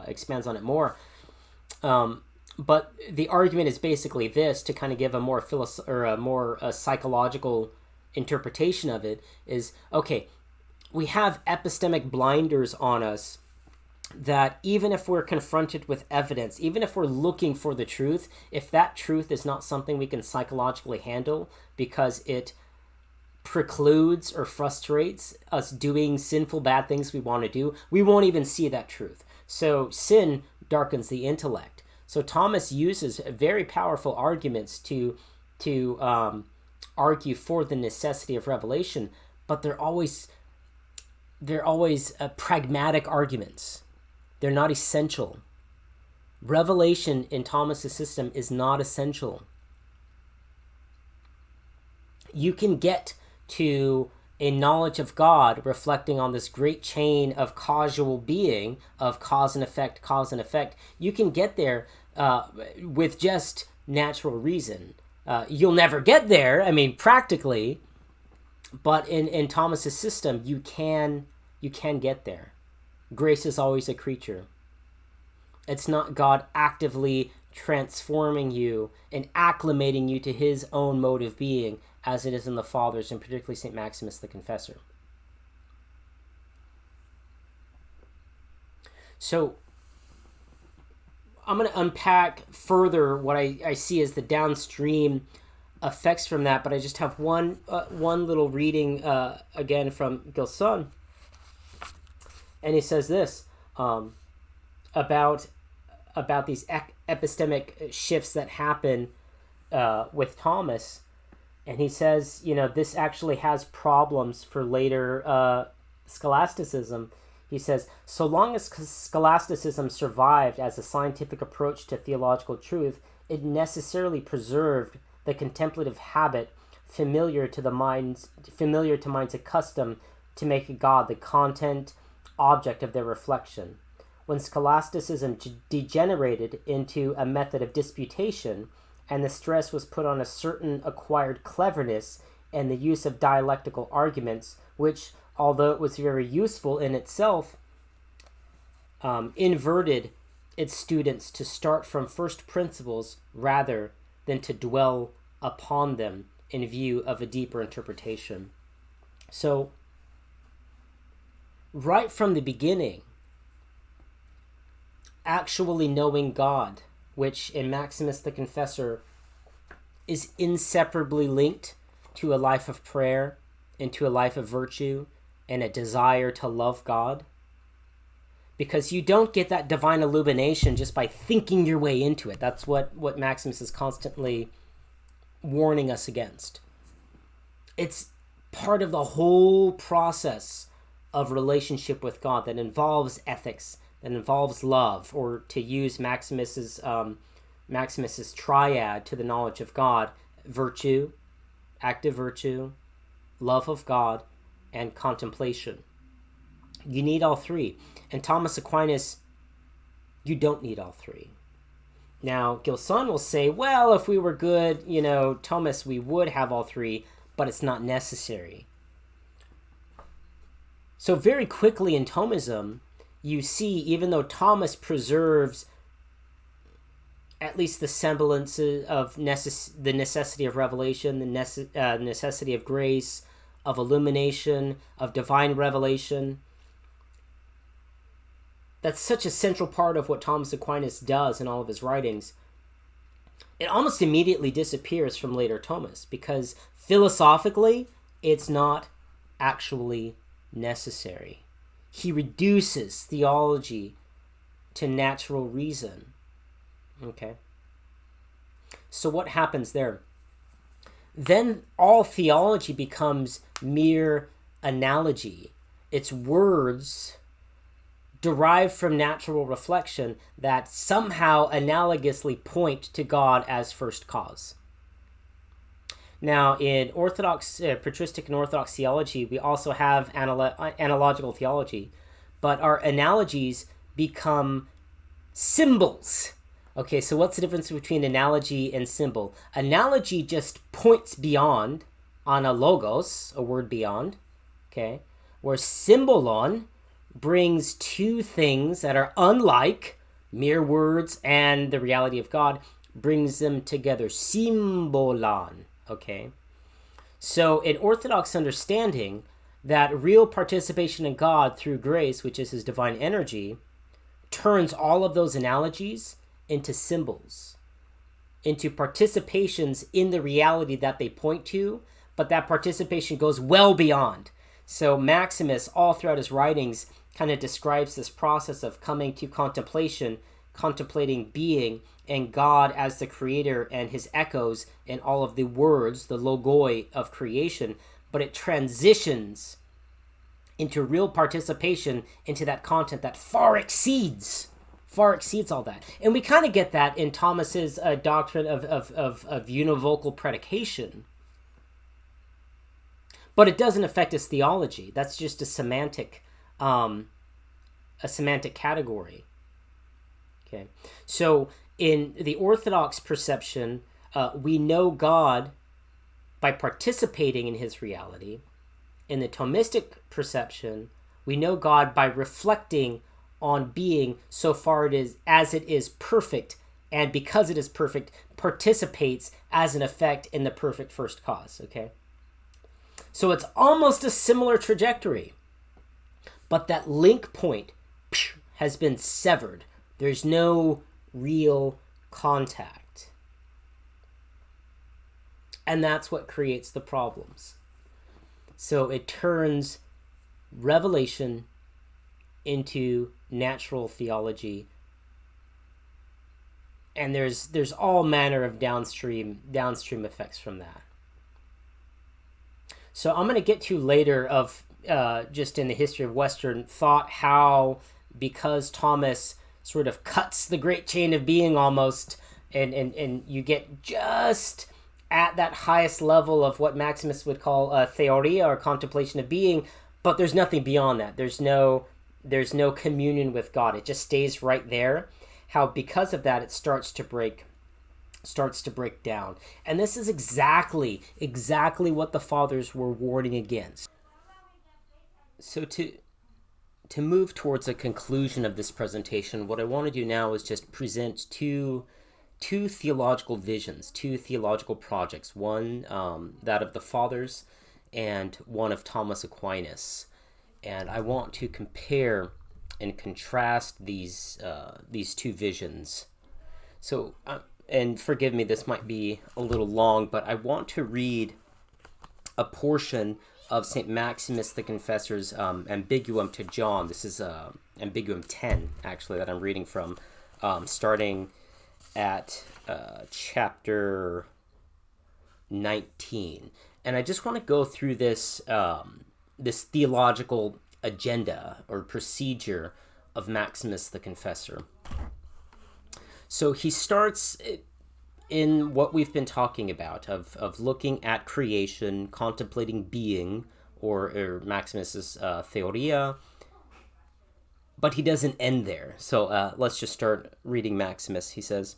Speaker 1: expands on it more. But the argument is basically this, to kind of give a more psychological interpretation of it, is, okay, we have epistemic blinders on us that even if we're confronted with evidence, even if we're looking for the truth, if that truth is not something we can psychologically handle because it precludes or frustrates us doing sinful, bad things we want to do, we won't even see that truth. So sin darkens the intellect. So Thomas uses very powerful arguments to argue for the necessity of revelation, but they're always pragmatic arguments. They're not essential. Revelation in Thomas's system is not essential. You can get to a knowledge of God reflecting on this great chain of causal being, of cause and effect, cause and effect. You can get there with just natural reason. You'll never get there, I mean, practically, but in Thomas's system, you can get there. Grace is always a creature. It's not God actively transforming you and acclimating you to his own mode of being, as it is in the Fathers, and particularly St. Maximus the Confessor. So I'm going to unpack further what I see as the downstream effects from that, but I just have one little reading again from Gilson, and he says this about these epistemic shifts that happen with Thomas. And he says, this actually has problems for later scholasticism. He says, so long as scholasticism survived as a scientific approach to theological truth, it necessarily preserved the contemplative habit familiar to minds accustomed to make God the content object of their reflection. When scholasticism degenerated into a method of disputation, and the stress was put on a certain acquired cleverness and the use of dialectical arguments, which, although it was very useful in itself, inverted its students to start from first principles rather than to dwell upon them in view of a deeper interpretation. So, right from the beginning, actually knowing God, which in Maximus the Confessor is inseparably linked to a life of prayer and to a life of virtue and a desire to love God. Because you don't get that divine illumination just by thinking your way into it. That's what Maximus is constantly warning us against. It's part of the whole process of relationship with God that involves ethics, that involves love, or to use Maximus's triad to the knowledge of God: virtue, active virtue, love of God, and contemplation. You need all three. And Thomas Aquinas, you don't need all three. Now, Gilson will say, well, if we were good, Thomas, we would have all three, but it's not necessary. So very quickly in Thomism, you see, even though Thomas preserves at least the semblance of the necessity of revelation, the necessity of grace, of illumination, of divine revelation, that's such a central part of what Thomas Aquinas does in all of his writings. It almost immediately disappears from later Thomas because philosophically, it's not actually necessary. He reduces theology to natural reason. Okay? So what happens there? Then all theology becomes mere analogy. It's words derived from natural reflection that somehow analogously point to God as first cause. Now, in Orthodox, Patristic and Orthodox theology, we also have analogical theology, but our analogies become symbols. Okay, so what's the difference between analogy and symbol? Analogy just points beyond on a logos, a word beyond, okay, where symbolon brings two things that are unlike mere words and the reality of God, brings them together. Symbolon, okay? So in Orthodox understanding, that real participation in God through grace, which is his divine energy, turns all of those analogies into symbols, into participations in the reality that they point to, but that participation goes well beyond. So Maximus, all throughout his writings, kind of describes this process of coming to contemplation, contemplating being, and God as the creator and his echoes in all of the words, the logoi of creation, but it transitions into real participation into that content that far exceeds all that. And we kind of get that in Thomas's doctrine of univocal predication. But it doesn't affect his theology. That's just a semantic category. Okay, so in the Orthodox perception, we know God by participating in his reality. In the Thomistic perception, we know God by reflecting on being so far as it is perfect, and because it is perfect, participates as an effect in the perfect first cause. Okay, so it's almost a similar trajectory, but that link point has been severed. There's no real contact. And that's what creates the problems. So it turns revelation into natural theology. And there's all manner of downstream effects from that. So I'm going to get to later of just in the history of Western thought how, because Thomas sort of cuts the great chain of being almost, and you get just at that highest level of what Maximus would call theoria, or contemplation of being, but there's nothing beyond that. There's no communion with God. It just stays right there. How because of that it starts to break starts to break down. And this is exactly what the fathers were warning against. So to move towards a conclusion of this presentation, what I want to do now is just present two theological visions, two theological projects, one that of the fathers and one of Thomas Aquinas. And I want to compare and contrast these two visions. So, and forgive me, this might be a little long, but I want to read a portion of St. Maximus the Confessor's Ambiguum to John. This is Ambiguum 10, actually, that I'm reading from, starting at chapter 19. And I just want to go through this this theological agenda or procedure of Maximus the Confessor. So he starts in what we've been talking about of looking at creation, contemplating being, or Maximus's theoria, but he doesn't end there. So let's just start reading Maximus. He says,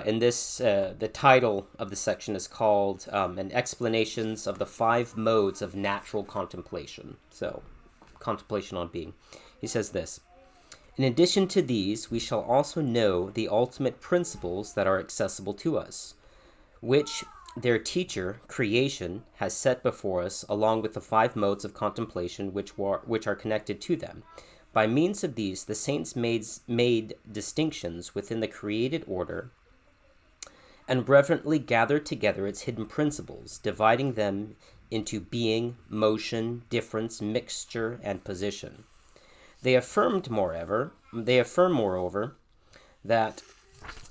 Speaker 1: in this, the title of the section is called "An Explanations of the Five Modes of Natural Contemplation." So, contemplation on being. He says this: in addition to these, we shall also know the ultimate principles that are accessible to us, which their teacher, creation, has set before us, along with the five modes of contemplation which are connected to them. By means of these, the saints made distinctions within the created order and reverently gathered together its hidden principles, dividing them into being, motion, difference, mixture, and position. They affirm, moreover, that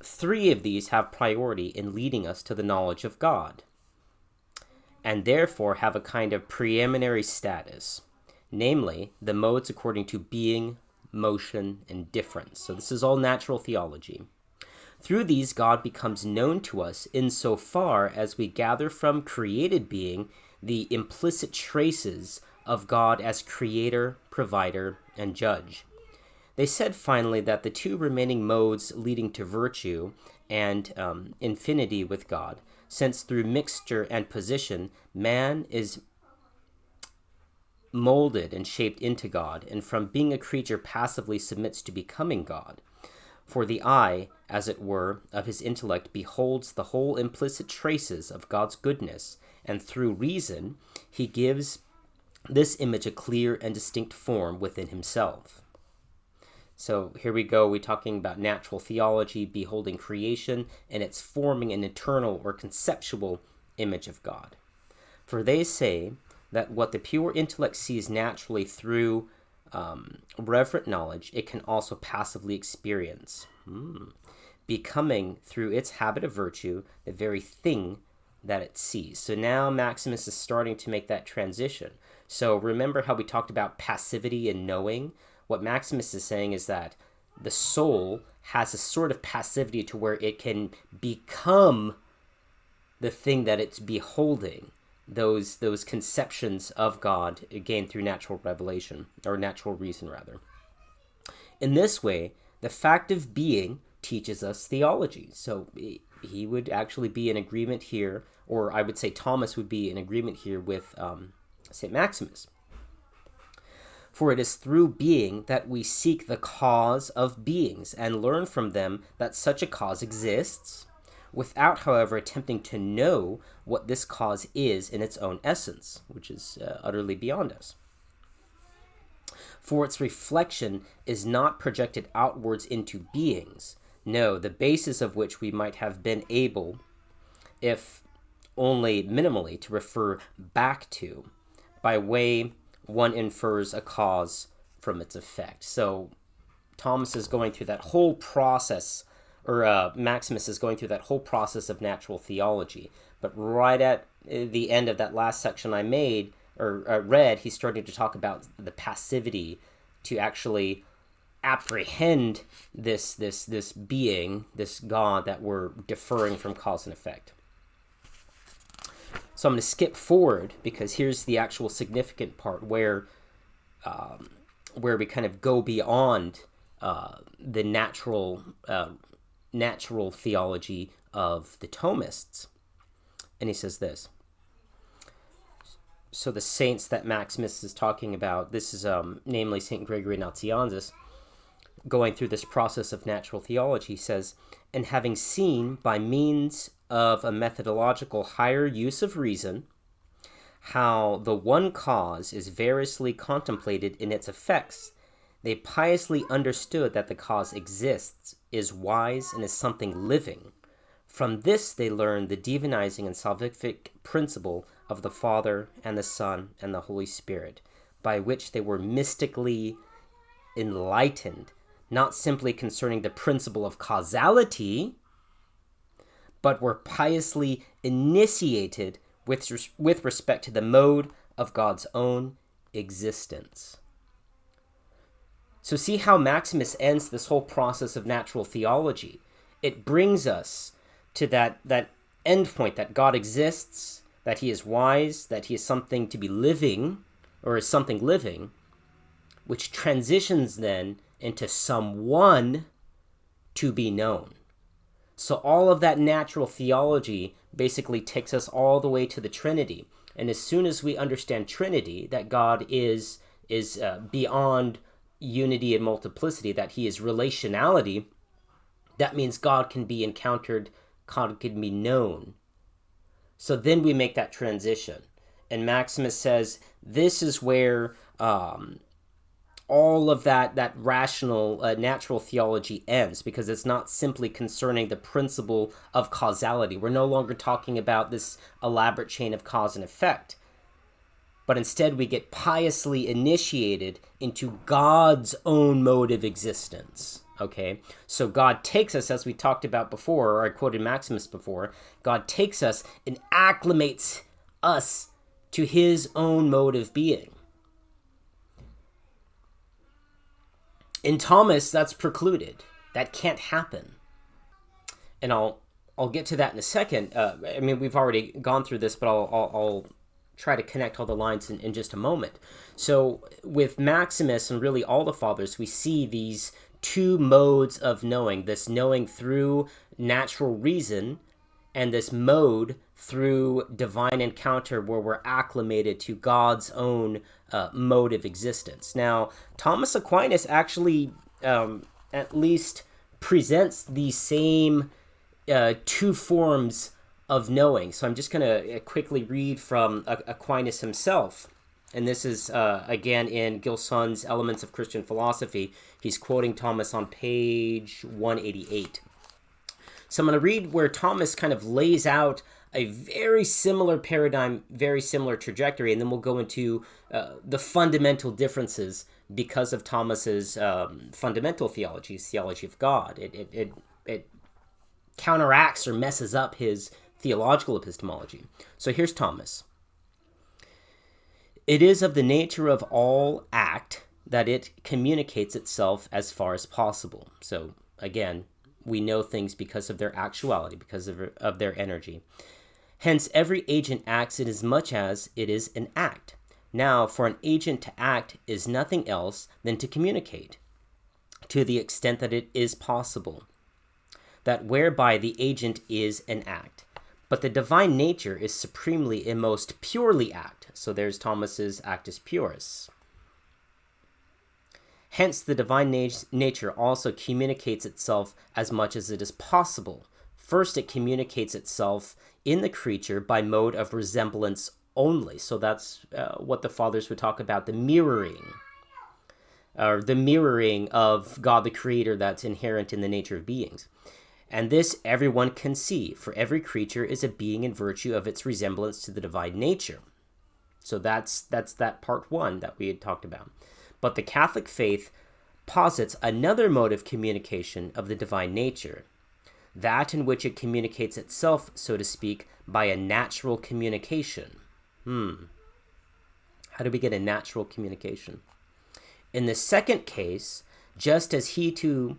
Speaker 1: three of these have priority in leading us to the knowledge of God, and therefore have a kind of preeminent status, namely, the modes according to being, motion, and difference. So this is all natural theology. Through these, God becomes known to us insofar as we gather from created being the implicit traces of God as creator, provider, and judge. They said finally that the two remaining modes leading to virtue and infinity with God, since through mixture and position, man is molded and shaped into God, and from being a creature passively submits to becoming God. For the eye, as it were, of his intellect beholds the whole implicit traces of God's goodness, and through reason, he gives this image a clear and distinct form within himself. So here we go, we're talking about natural theology, beholding creation, and it's forming an eternal or conceptual image of God. For they say that what the pure intellect sees naturally through reverent knowledge, it can also passively experience, becoming, through its habit of virtue, the very thing that it sees. So now Maximus is starting to make that transition. So remember how we talked about passivity and knowing? What Maximus is saying is that the soul has a sort of passivity to where it can become the thing that it's beholding, those conceptions of God gained through natural revelation, or natural reason rather. In this way, the fact of being teaches us theology. So he would actually be in agreement here, or I would say Thomas would be in agreement here with St. Maximus. For it is through being that we seek the cause of beings and learn from them that such a cause exists, without, however, attempting to know what this cause is in its own essence, which is utterly beyond us. For its reflection is not projected outwards into beings, no, the basis of which we might have been able, if only minimally, to refer back to, by way one infers a cause from its effect. So Thomas is going through that whole process, or Maximus is going through that whole process of natural theology. But right at the end of that last section I made, or read, he's starting to talk about the passivity to actually apprehend this being, this God that we're deferring from cause and effect. So I'm going to skip forward because here's the actual significant part where we kind of go beyond the natural theology of the Thomists. And he says this. So the saints that Maximus is talking about, this is namely St. Gregory Nazianzus, going through this process of natural theology, says, and having seen by means of a methodological higher use of reason how the one cause is variously contemplated in its effects, they piously understood that the cause exists, is wise, and is something living. From this they learned the divinizing and salvific principle of the Father and the Son and the Holy Spirit, by which they were mystically enlightened, not simply concerning the principle of causality, but were piously initiated with respect to the mode of God's own existence. So see how Maximus ends this whole process of natural theology. It brings us to that end point, that God exists, that he is wise, that he is something to be living, or is something living, which transitions then into someone to be known. So all of that natural theology basically takes us all the way to the Trinity. And as soon as we understand Trinity, that God is beyond unity and multiplicity, that he is relationality, that means God can be encountered, God can be known. So then we make that transition. And Maximus says this is where all of that rational, natural theology ends, because it's not simply concerning the principle of causality. We're no longer talking about this elaborate chain of cause and effect, but instead we get piously initiated into God's own mode of existence. Okay, so God takes us, as we talked about before, or I quoted Maximus before, God takes us and acclimates us to his own mode of being. In Thomas, that's precluded. That can't happen. And I'll get to that in a second. I mean, we've already gone through this, but I'll try to connect all the lines in just a moment. So with Maximus and really all the fathers, we see these two modes of knowing, this knowing through natural reason and this mode through divine encounter where we're acclimated to God's own mode of existence. Now, Thomas Aquinas actually at least presents these same two forms of knowing. So I'm just going to quickly read from Aquinas himself. And this is, again, in Gilson's Elements of Christian Philosophy. He's quoting Thomas on page 188. So I'm going to read where Thomas kind of lays out a very similar paradigm, very similar trajectory, and then we'll go into the fundamental differences because of Thomas's fundamental theology, his theology of God. It counteracts or messes up his theological epistemology. So here's Thomas. It is of the nature of all act that it communicates itself as far as possible. So again, we know things because of their actuality, because of their energy. Hence, every agent acts inasmuch as it is an act. Now, for an agent to act is nothing else than to communicate, to the extent that it is possible, that whereby the agent is an act. But the divine nature is supremely and most purely act. So there's Thomas's actus purus. Hence, the divine nature also communicates itself as much as it is possible. First, it communicates itself in the creature by mode of resemblance only. So that's what the fathers would talk about, the mirroring, or the mirroring of God the Creator that's inherent in the nature of beings. And this everyone can see, for every creature is a being in virtue of its resemblance to the divine nature. So that's that part one that we had talked about. But the Catholic faith posits another mode of communication of the divine nature, that in which it communicates itself, so to speak, by a natural communication. How do we get a natural communication? In the second case, just as he to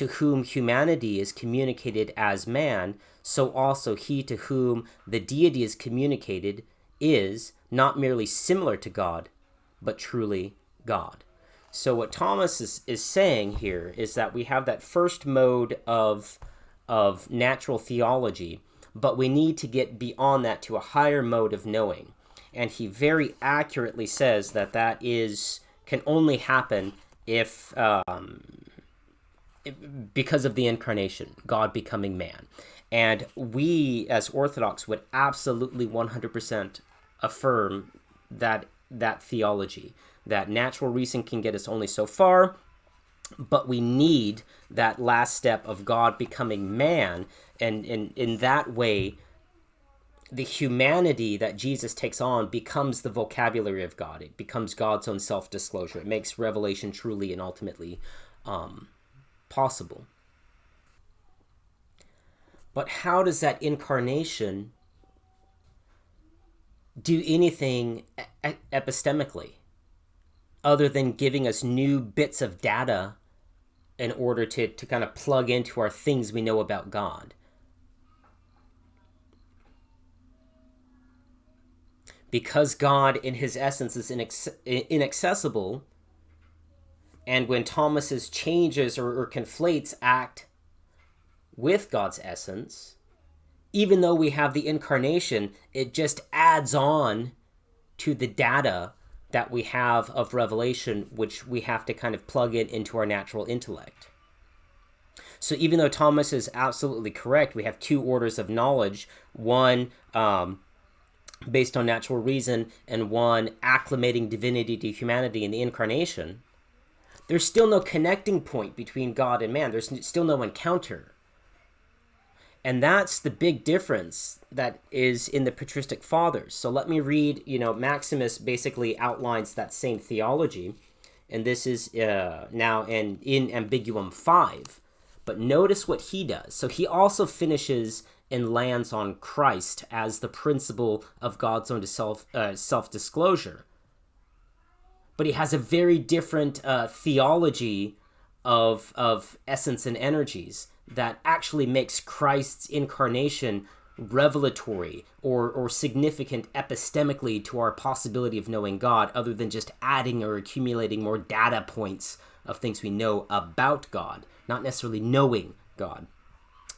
Speaker 1: whom humanity is communicated as man, so also he to whom the deity is communicated is not merely similar to God, but truly God. So what Thomas is saying here is that we have that first mode of natural theology, but we need to get beyond that to a higher mode of knowing. And he very accurately says that can only happen if because of the incarnation, God becoming man. And we, as Orthodox, would absolutely 100% affirm that theology, that natural reason can get us only so far, but we need that last step of God becoming man, and in that way, the humanity that Jesus takes on becomes the vocabulary of God. It becomes God's own self-disclosure. It makes revelation truly and ultimately possible. But how does that incarnation do anything epistemically other than giving us new bits of data in order to kind of plug into our things we know about God? Because God in his essence is inaccessible, and when Thomas changes or conflates act with God's essence, even though we have the incarnation, it just adds on to the data that we have of revelation, which we have to kind of plug it into our natural intellect. So even though Thomas is absolutely correct, we have two orders of knowledge, one based on natural reason and one acclimating divinity to humanity in the incarnation, there's still no connecting point between God and man. There's still no encounter. And that's the big difference that is in the patristic fathers. So let me read, Maximus basically outlines that same theology, and this is now in Ambiguum 5. But notice what he does. So he also finishes and lands on Christ as the principle of God's own self-disclosure. But he has a very different theology of essence and energies that actually makes Christ's incarnation revelatory or significant epistemically to our possibility of knowing God, other than just adding or accumulating more data points of things we know about God, not necessarily knowing God.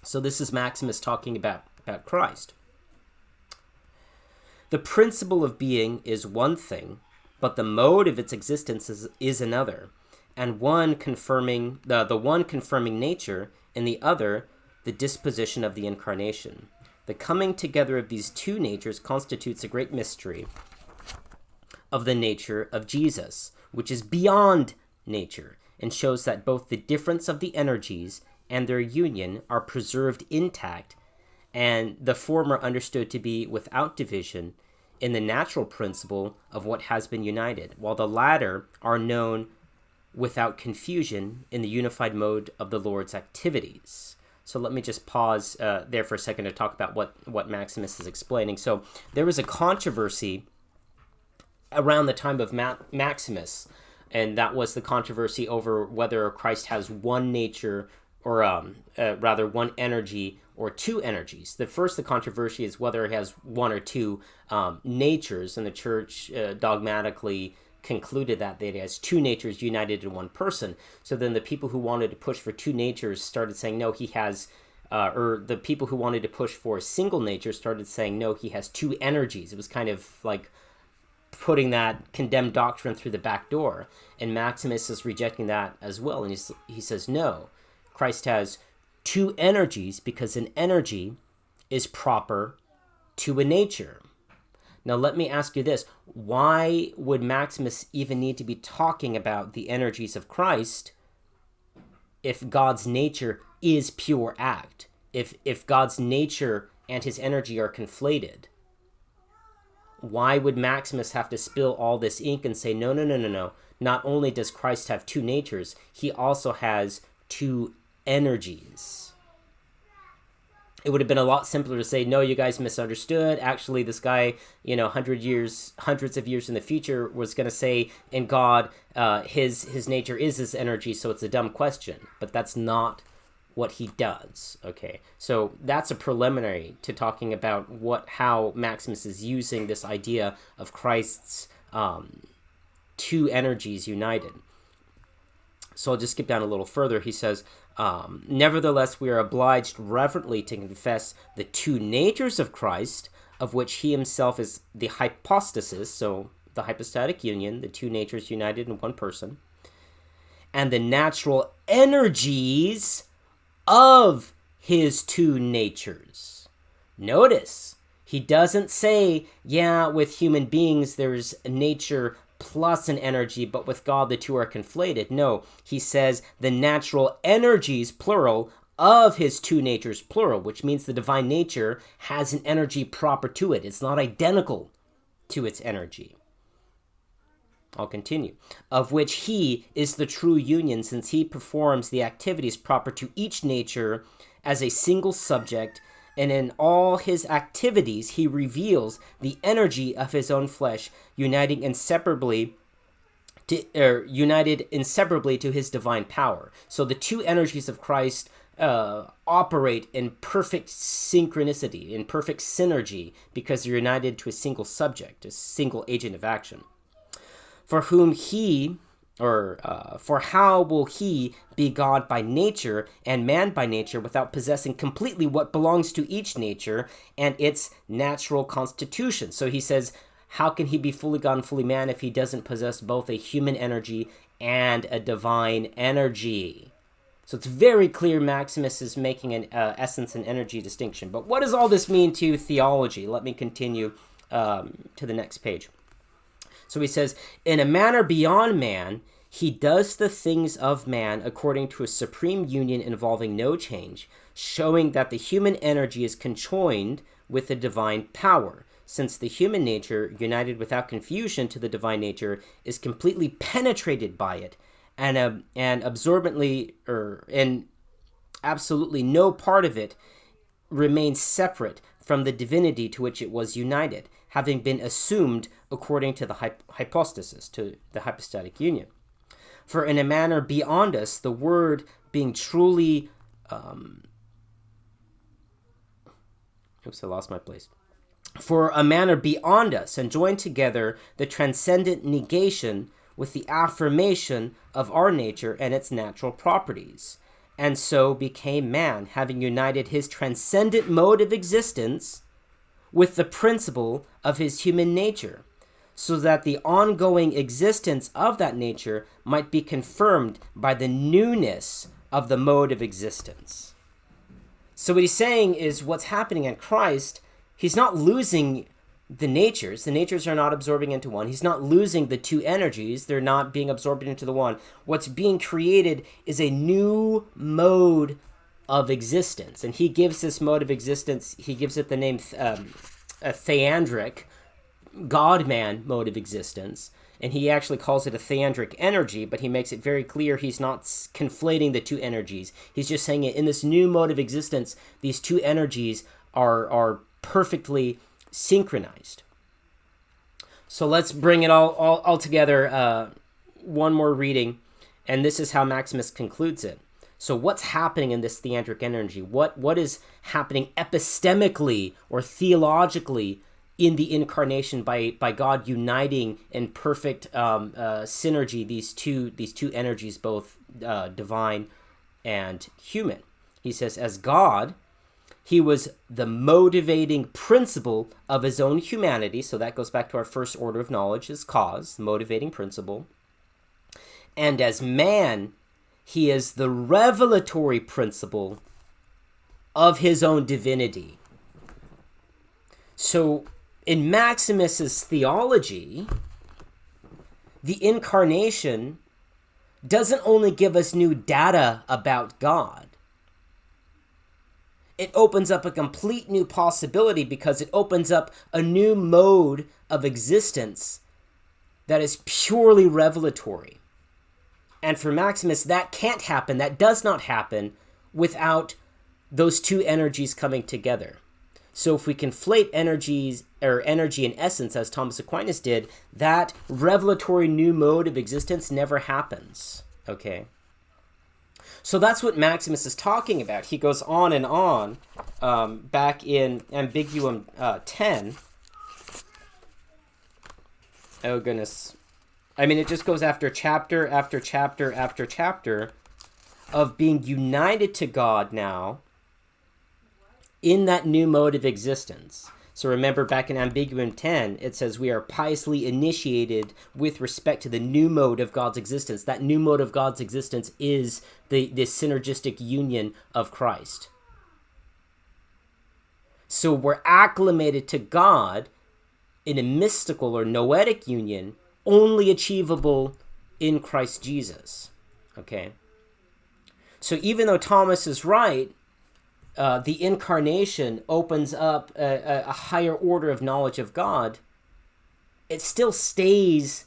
Speaker 1: So this is Maximus talking about Christ. The principle of being is one thing, but the mode of its existence is another, and one confirming the one confirming nature, and the other the disposition of the incarnation. The coming together of these two natures constitutes a great mystery of the nature of Jesus, which is beyond nature, and shows that both the difference of the energies and their union are preserved intact, and the former understood to be without division in the natural principle of what has been united, while the latter are known without confusion in the unified mode of the Lord's activities. So let me just pause there for a second to talk about what Maximus is explaining. So there was a controversy around the time of Maximus, and that was the controversy over whether Christ has one nature, or rather one energy or two energies. The controversy is whether he has one or two natures, and the church dogmatically concluded that it has two natures united in one person. So then the people who wanted to push for two natures started saying, no, he has, or the people who wanted to push for a single nature started saying, no, he has two energies. It was kind of like putting that condemned doctrine through the back door. And Maximus is rejecting that as well. And he says, no, Christ has two energies because an energy is proper to a nature. Now, let me ask you this. Why would Maximus even need to be talking about the energies of Christ if God's nature is pure act? If God's nature and his energy are conflated? Why would Maximus have to spill all this ink and say, no. Not only does Christ have two natures, he also has two energies. It would have been a lot simpler to say, no, you guys misunderstood. Actually, this guy, hundreds of years in the future was going to say, in God, his nature is his energy, so it's a dumb question. But that's not what he does, okay? So that's a preliminary to talking about how Maximus is using this idea of Christ's two energies united. So I'll just skip down a little further. He says, nevertheless, we are obliged reverently to confess the two natures of Christ, of which he himself is the hypostasis, so the hypostatic union, the two natures united in one person, and the natural energies of his two natures. Notice, he doesn't say, yeah, with human beings there's a nature plus an energy, but with God the two are conflated. No, he says the natural energies, plural, of his two natures, plural, which means the divine nature has an energy proper to it. It's not identical to its energy. I'll continue. Of which he is the true union, since he performs the activities proper to each nature as a single subject, and in all his activities he reveals the energy of his own flesh, united inseparably to his divine power. So the two energies of Christ operate in perfect synchronicity, in perfect synergy, because they're united to a single subject, a single agent of action. For how will he be God by nature and man by nature without possessing completely what belongs to each nature and its natural constitution? So he says, how can he be fully God and fully man if he doesn't possess both a human energy and a divine energy? So it's very clear Maximus is making an essence and energy distinction. But what does all this mean to theology? Let me continue to the next page. So he says, in a manner beyond man, he does the things of man according to a supreme union involving no change, showing that the human energy is conjoined with the divine power, since the human nature, united without confusion to the divine nature, is completely penetrated by it, and absorbently, and absolutely no part of it remains separate from the divinity to which it was united, having been assumed according to the hypostasis, to the hypostatic union. For in a manner beyond us, the word being truly... oops, I lost my place. For a manner beyond us, and joined together the transcendent negation with the affirmation of our nature and its natural properties, and so became man, having united his transcendent mode of existence with the principle of his human nature, so that the ongoing existence of that nature might be confirmed by the newness of the mode of existence. So what he's saying is what's happening in Christ, he's not losing the natures. The natures are not absorbing into one. He's not losing the two energies. They're not being absorbed into the one. What's being created is a new mode of existence. And he gives this mode of existence, he gives it the name a theandric, God-man mode of existence. And he actually calls it a theandric energy, but he makes it very clear he's not conflating the two energies. He's just saying it in this new mode of existence, these two energies are perfectly synchronized. So let's bring it all together. One more reading, and this is how Maximus concludes it. So what's happening in this theandric energy? What is happening epistemically or theologically in the incarnation by God uniting in perfect synergy these two energies, both divine and human? He says, as God, he was the motivating principle of his own humanity. So that goes back to our first order of knowledge, is cause, the motivating principle. And as man, he is the revelatory principle of his own divinity. So in Maximus's theology, the incarnation doesn't only give us new data about God. It opens up a complete new possibility because it opens up a new mode of existence that is purely revelatory. And for Maximus, that can't happen, that does not happen without those two energies coming together. So if we conflate energies, or energy and essence, as Thomas Aquinas did, that revelatory new mode of existence never happens, okay? So that's what Maximus is talking about. He goes on and on, back in Ambiguum 10. Oh, goodness. I mean, it just goes after chapter after chapter after chapter of being united to God now in that new mode of existence. So remember back in Ambiguum 10, it says we are piously initiated with respect to the new mode of God's existence. That new mode of God's existence is the synergistic union of Christ. So we're acclimated to God in a mystical or noetic union only achievable in Christ Jesus. Okay? So even though Thomas is right, the incarnation opens up a higher order of knowledge of God, it still stays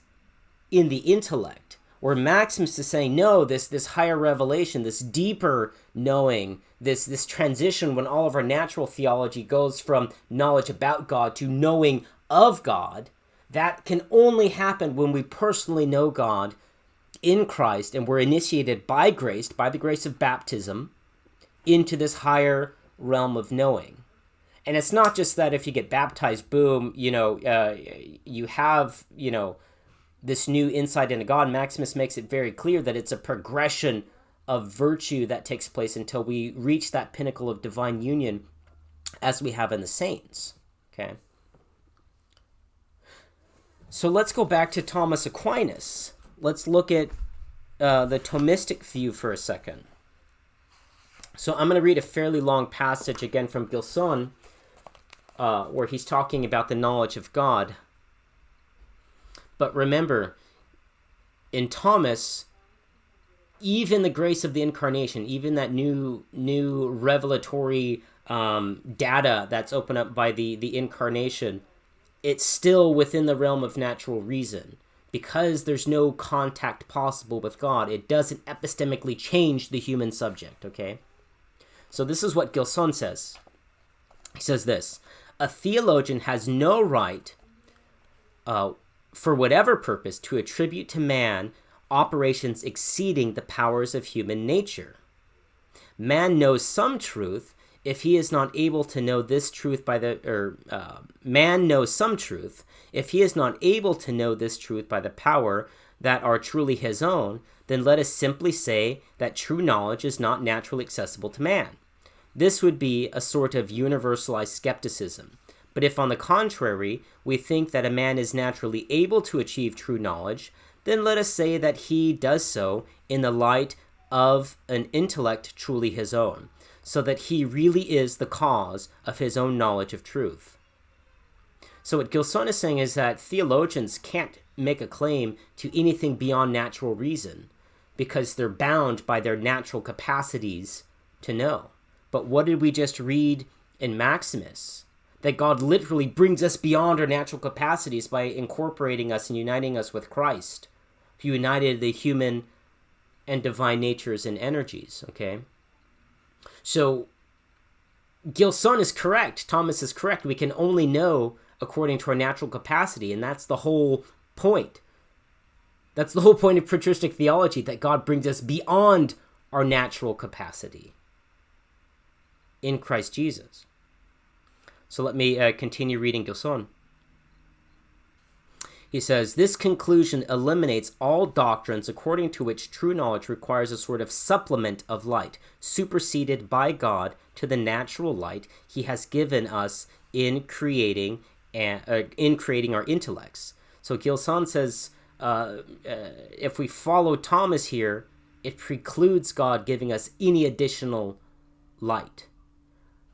Speaker 1: in the intellect. Where Maximus is saying, no, this higher revelation, this deeper knowing, this transition when all of our natural theology goes from knowledge about God to knowing of God, that can only happen when we personally know God in Christ and we're initiated by grace, by the grace of baptism, into this higher realm of knowing. And it's not just that if you get baptized, boom, you have, this new insight into God. Maximus makes it very clear that it's a progression of virtue that takes place until we reach that pinnacle of divine union as we have in the saints. Okay. So let's go back to Thomas Aquinas. Let's look at the Thomistic view for a second. So I'm going to read a fairly long passage again from Gilson, where he's talking about the knowledge of God. But remember, in Thomas, even the grace of the incarnation, even that new revelatory data that's opened up by the incarnation, it's still within the realm of natural reason. Because there's no contact possible with God, it doesn't epistemically change the human subject, okay? So this is what Gilson says. He says this: a theologian has no right, for whatever purpose, to attribute to man operations exceeding the powers of human nature. Man knows some truth if he is not able to know this truth man knows some truth if he is not able to know this truth by the power that are truly his own. Then let us simply say that true knowledge is not naturally accessible to man. This would be a sort of universalized skepticism. But if, on the contrary, we think that a man is naturally able to achieve true knowledge, then let us say that he does so in the light of an intellect truly his own, so that he really is the cause of his own knowledge of truth. So what Gilson is saying is that theologians can't make a claim to anything beyond natural reason, because they're bound by their natural capacities to know. But what did we just read in Maximus? That God literally brings us beyond our natural capacities by incorporating us and uniting us with Christ, who united the human and divine natures and energies, okay? So Gilson is correct. Thomas is correct. We can only know according to our natural capacity, and that's the whole point. That's the whole point of patristic theology, that God brings us beyond our natural capacity in Christ Jesus. So let me continue reading Gilson. He says, this conclusion eliminates all doctrines according to which true knowledge requires a sort of supplement of light, superseded by God to the natural light he has given us in creating our intellects. So Gilson says, if we follow Thomas here, it precludes God giving us any additional light.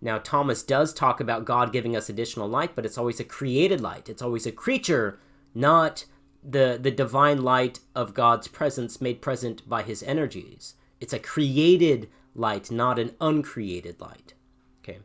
Speaker 1: Now, Thomas does talk about God giving us additional light, but it's always a created light. It's always a creature, not the divine light of God's presence made present by his energies. It's a created light, not an uncreated light. Okay.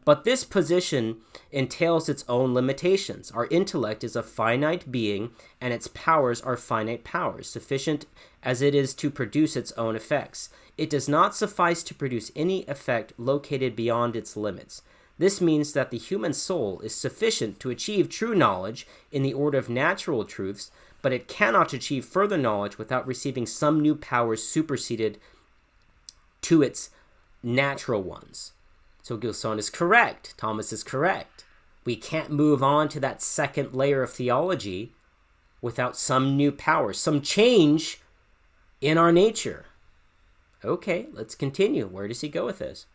Speaker 1: But this position entails its own limitations. Our intellect is a finite being, and its powers are finite powers, sufficient as it is to produce its own effects. It does not suffice to produce any effect located beyond its limits. This means that the human soul is sufficient to achieve true knowledge in the order of natural truths, but it cannot achieve further knowledge without receiving some new powers superseded to its natural ones. So Gilson is correct. Thomas is correct. We can't move on to that second layer of theology without some new power, some change in our nature. Okay, let's continue. Where does he go with this?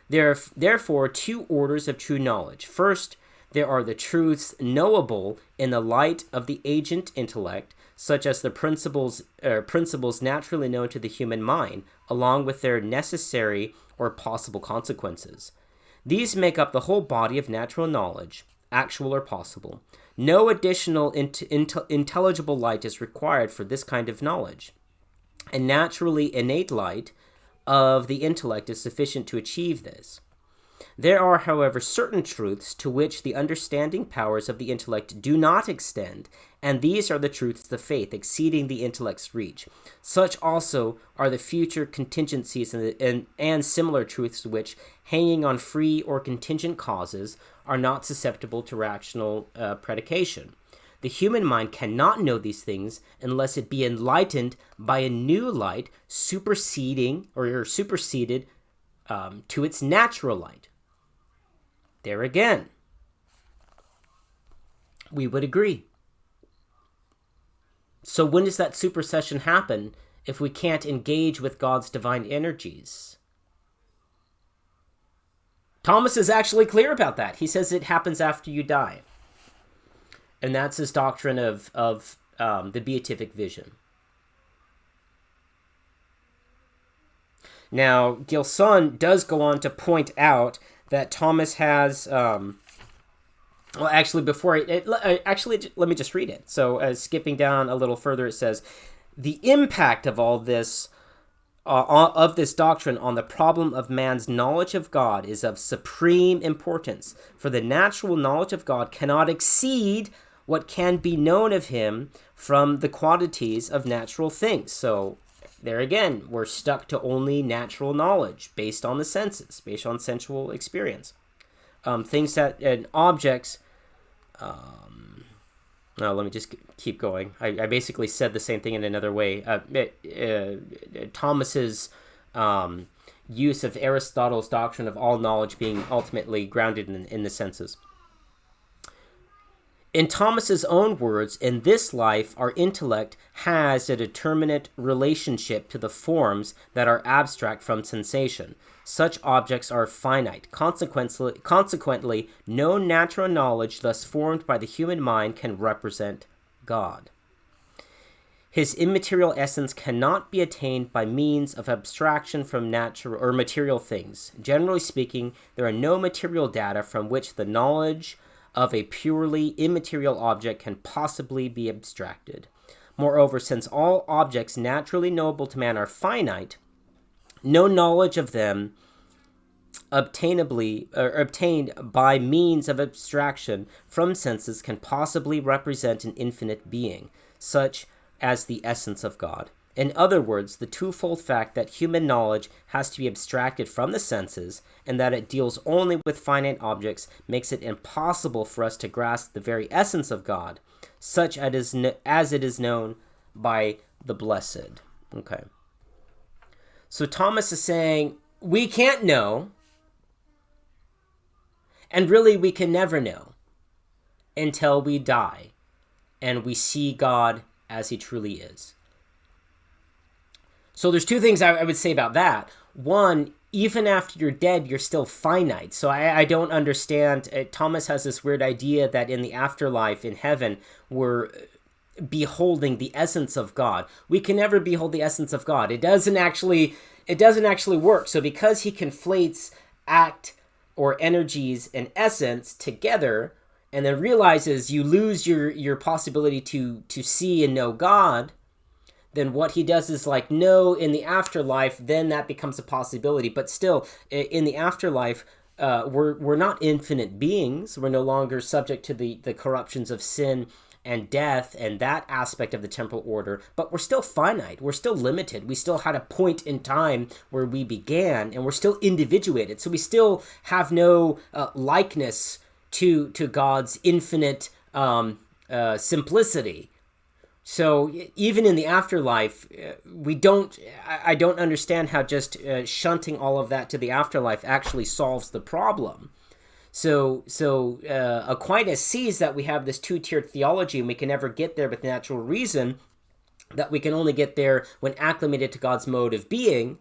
Speaker 1: There are therefore two orders of true knowledge. First, there are the truths knowable in the light of the agent intellect, such as the principles naturally known to the human mind, along with their necessary or possible consequences. These make up the whole body of natural knowledge, actual or possible. No additional intelligible light is required for this kind of knowledge. A naturally innate light of the intellect is sufficient to achieve this. There are, however, certain truths to which the understanding powers of the intellect do not extend, and these are the truths of faith exceeding the intellect's reach. Such also are the future contingencies and similar truths which, hanging on free or contingent causes, are not susceptible to rational predication. The human mind cannot know these things unless it be enlightened by a new light superseded to its natural light. There again, we would agree. So when does that supersession happen if we can't engage with God's divine energies? Thomas is actually clear about that. He says it happens after you die. And that's his doctrine of the beatific vision. Now, Gilson does go on to point out that Thomas has, let me just read it. So skipping down a little further, it says, the impact of all this, of this doctrine on the problem of man's knowledge of God is of supreme importance, for the natural knowledge of God cannot exceed what can be known of him from the quantities of natural things. So there again, we're stuck to only natural knowledge based on the senses, based on sensual experience. Things that, and objects, no, let me just keep going. I basically said the same thing in another way. Thomas's use of Aristotle's doctrine of all knowledge being ultimately grounded in the senses. In Thomas's own words, in this life, our intellect has a determinate relationship to the forms that are abstract from sensation. Such objects are finite. Consequently, no natural knowledge thus formed by the human mind can represent God. His immaterial essence cannot be attained by means of abstraction from natural or material things. Generally speaking, there are no material data from which the knowledge of a purely immaterial object can possibly be abstracted. Moreover, since all objects naturally knowable to man are finite, no knowledge of them obtained by means of abstraction from senses can possibly represent an infinite being, such as the essence of God. In other words, the twofold fact that human knowledge has to be abstracted from the senses and that it deals only with finite objects makes it impossible for us to grasp the very essence of God, such as it is known by the blessed. Okay. So Thomas is saying, we can't know, and really we can never know until we die and we see God as he truly is. So there's two things I would say about that. One, even after you're dead, you're still finite. So I don't understand. Thomas has this weird idea that in the afterlife, in heaven, we're beholding the essence of God. We can never behold the essence of God. It doesn't actually work. So because he conflates act or energies and essence together, and then realizes you lose your possibility to see and know God, then what he does is like, no, in the afterlife, then that becomes a possibility. But still, in the afterlife, we're not infinite beings. We're no longer subject to the corruptions of sin and death and that aspect of the temporal order, but we're still finite. We're still limited. We still had a point in time where we began, and we're still individuated. So we still have no likeness to God's infinite simplicity. So even in the afterlife, I don't understand how just shunting all of that to the afterlife actually solves the problem. Aquinas sees that we have this two-tiered theology, and we can never get there with natural reason, that we can only get there when acclimated to God's mode of being.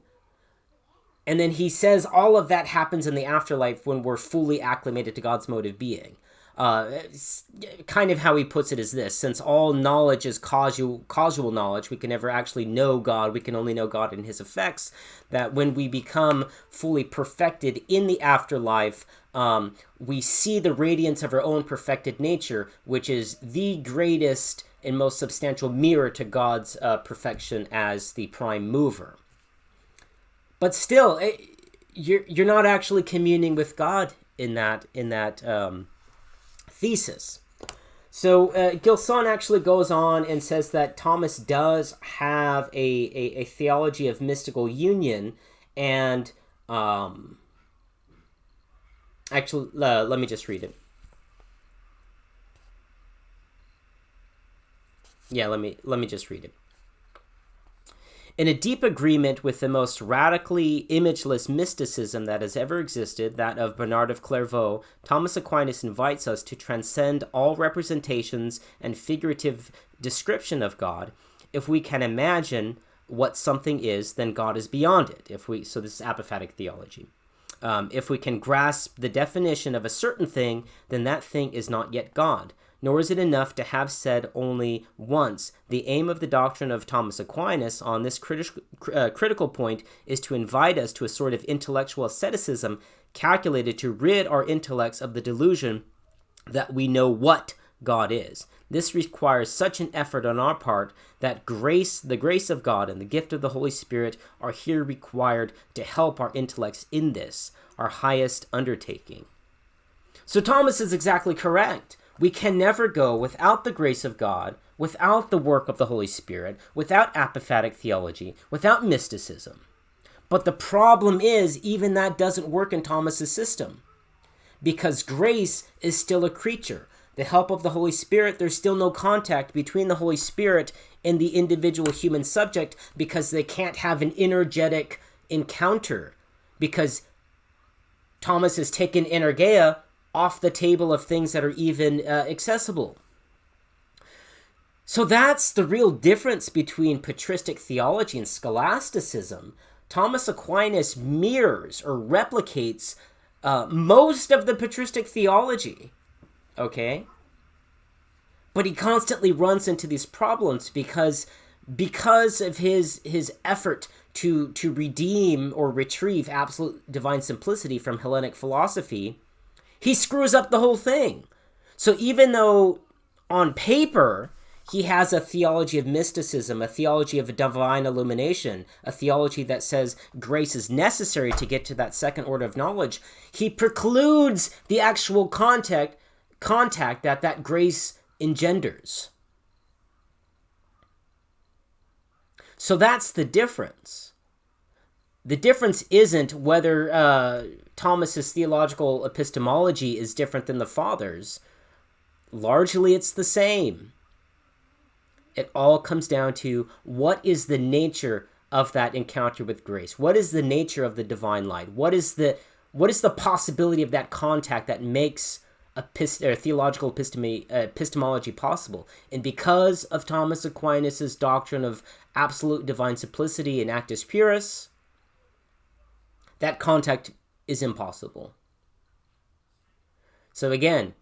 Speaker 1: And then he says all of that happens in the afterlife when we're fully acclimated to God's mode of being. Kind of how he puts it is this: since all knowledge is causal knowledge, we can never actually know God. We can only know God in his effects. That when we become fully perfected in the afterlife, we see the radiance of our own perfected nature, which is the greatest and most substantial mirror to God's perfection as the prime mover. But still, you're not actually communing with God in that thesis. So Gilson actually goes on and says that Thomas does have a theology of mystical union, and actually, let me just read it. Yeah, let me just read it. In a deep agreement with the most radically imageless mysticism that has ever existed, that of Bernard of Clairvaux, Thomas Aquinas invites us to transcend all representations and figurative description of God. If we can imagine what something is, then God is beyond it. So this is apophatic theology. If we can grasp the definition of a certain thing, then that thing is not yet God. Nor is it enough to have said only once. The aim of the doctrine of Thomas Aquinas on this critical point is to invite us to a sort of intellectual asceticism calculated to rid our intellects of the delusion that we know what God is. This requires such an effort on our part that the grace of God and the gift of the Holy Spirit are here required to help our intellects in this, our highest undertaking. So Thomas is exactly correct. We can never go without the grace of God, without the work of the Holy Spirit, without apophatic theology, without mysticism. But the problem is, even that doesn't work in Thomas's system, because grace is still a creature. The help of the Holy Spirit, there's still no contact between the Holy Spirit and the individual human subject, because they can't have an energetic encounter, because Thomas has taken energia off the table of things that are even accessible. So that's the real difference between patristic theology and scholasticism. Thomas Aquinas mirrors or replicates most of the patristic theology, okay? But he constantly runs into these problems because of his effort to redeem or retrieve absolute divine simplicity from Hellenic philosophy. He screws up the whole thing. So even though on paper he has a theology of mysticism, a theology of a divine illumination, a theology that says grace is necessary to get to that second order of knowledge, he precludes the actual contact that grace engenders. So that's the difference. The difference isn't whether Thomas's theological epistemology is different than the Fathers. Largely, it's the same. It all comes down to what is the nature of that encounter with grace? What is the nature of the divine light? What is the possibility of that contact that makes theological epistemology possible? And because of Thomas Aquinas' doctrine of absolute divine simplicity and actus purus, that contact is impossible. So again,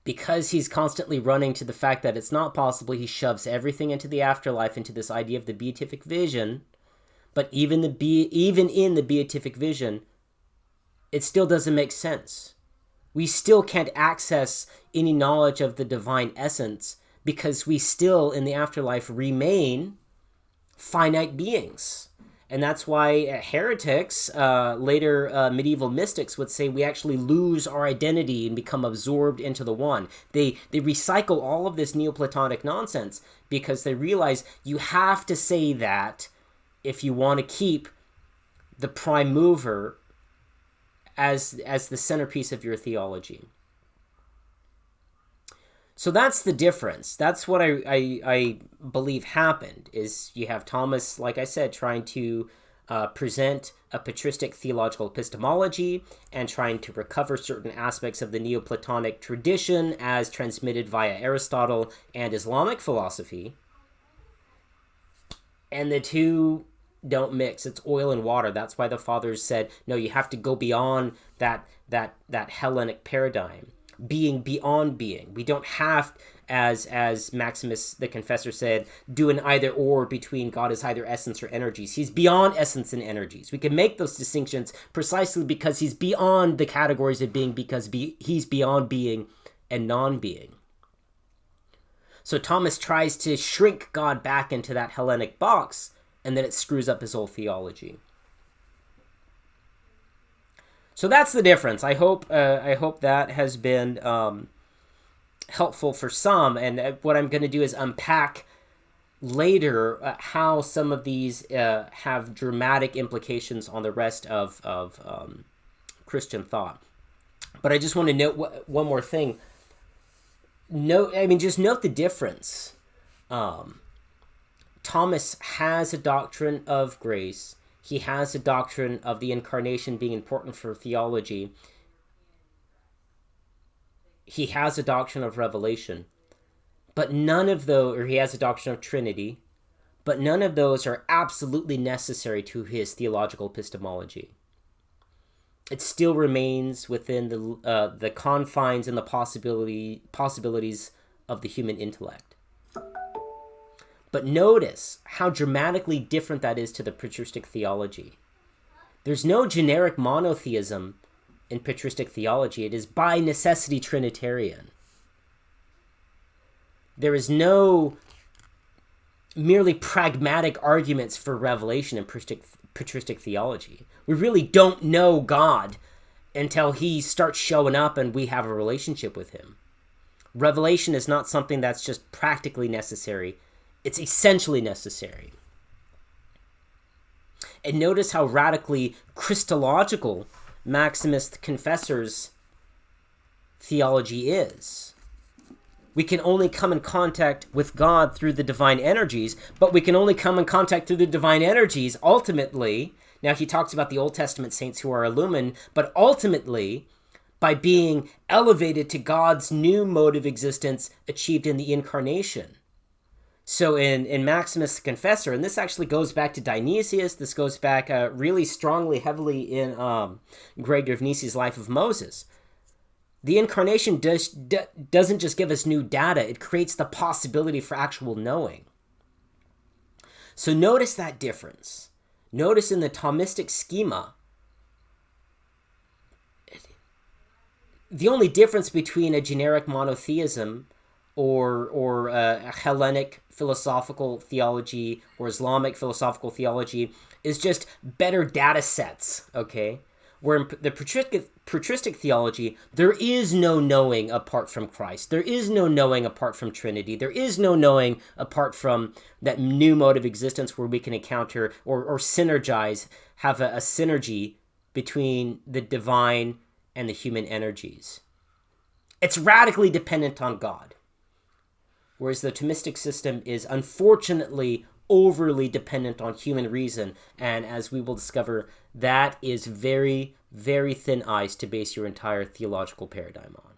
Speaker 1: because he's constantly running to the fact that it's not possible, he shoves everything into the afterlife, into this idea of the beatific vision. But even in the beatific vision, it still doesn't make sense. We still can't access any knowledge of the divine essence because we still, in the afterlife, remain finite beings. And that's why heretics, later medieval mystics, would say we actually lose our identity and become absorbed into the one. They recycle all of this Neoplatonic nonsense because they realize you have to say that if you want to keep the prime mover as the centerpiece of your theology. So that's the difference. That's what I believe happened, is you have Thomas, like I said, trying to present a patristic theological epistemology and trying to recover certain aspects of the Neoplatonic tradition as transmitted via Aristotle and Islamic philosophy. And the two don't mix. It's oil and water. That's why the fathers said, no, you have to go beyond that Hellenic paradigm. Being beyond being. We don't have, as Maximus the Confessor said, do an either or between God as either essence or energies. He's beyond essence and energies. We can make those distinctions precisely because he's beyond the categories of being, because he's beyond being and non-being. So Thomas tries to shrink God back into that Hellenic box, and then it screws up his whole theology. So that's the difference. I hope that has been helpful for some. And what I'm going to do is unpack later how some of these have dramatic implications on the rest of Christian thought. But I just want to note one more thing. Just note the difference. Thomas has a doctrine of grace. He has a doctrine of the incarnation being important for theology. He has a doctrine of revelation. But none of those, or he has a doctrine of Trinity, but none of those are absolutely necessary to his theological epistemology. It still remains within the confines and the possibilities of the human intellect. But notice how dramatically different that is to the patristic theology. There's no generic monotheism in patristic theology. It is by necessity Trinitarian. There is no merely pragmatic arguments for revelation in patristic theology. We really don't know God until he starts showing up and we have a relationship with him. Revelation is not something that's just practically necessary. It's essentially necessary. And notice how radically Christological Maximus the Confessor's theology is. We can only come in contact with God through the divine energies, but we can only come in contact through the divine energies ultimately. Now, he talks about the Old Testament saints who are illumined, but ultimately by being elevated to God's new mode of existence achieved in the incarnation. So in Maximus the Confessor, and this actually goes back to Dionysius, this goes back really strongly, heavily in Gregory of Nyssi's Life of Moses. The incarnation doesn't just give us new data, it creates the possibility for actual knowing. So notice that difference. Notice in the Thomistic schema, the only difference between a generic monotheism or a Hellenic philosophical theology or Islamic philosophical theology is just better data sets, okay? Where in the patristic theology, there is no knowing apart from Christ. There is no knowing apart from Trinity. There is no knowing apart from that new mode of existence where we can encounter or synergize, have a synergy between the divine and the human energies. It's radically dependent on God. Whereas the Thomistic system is unfortunately overly dependent on human reason. And as we will discover, that is very, very thin ice to base your entire theological paradigm on.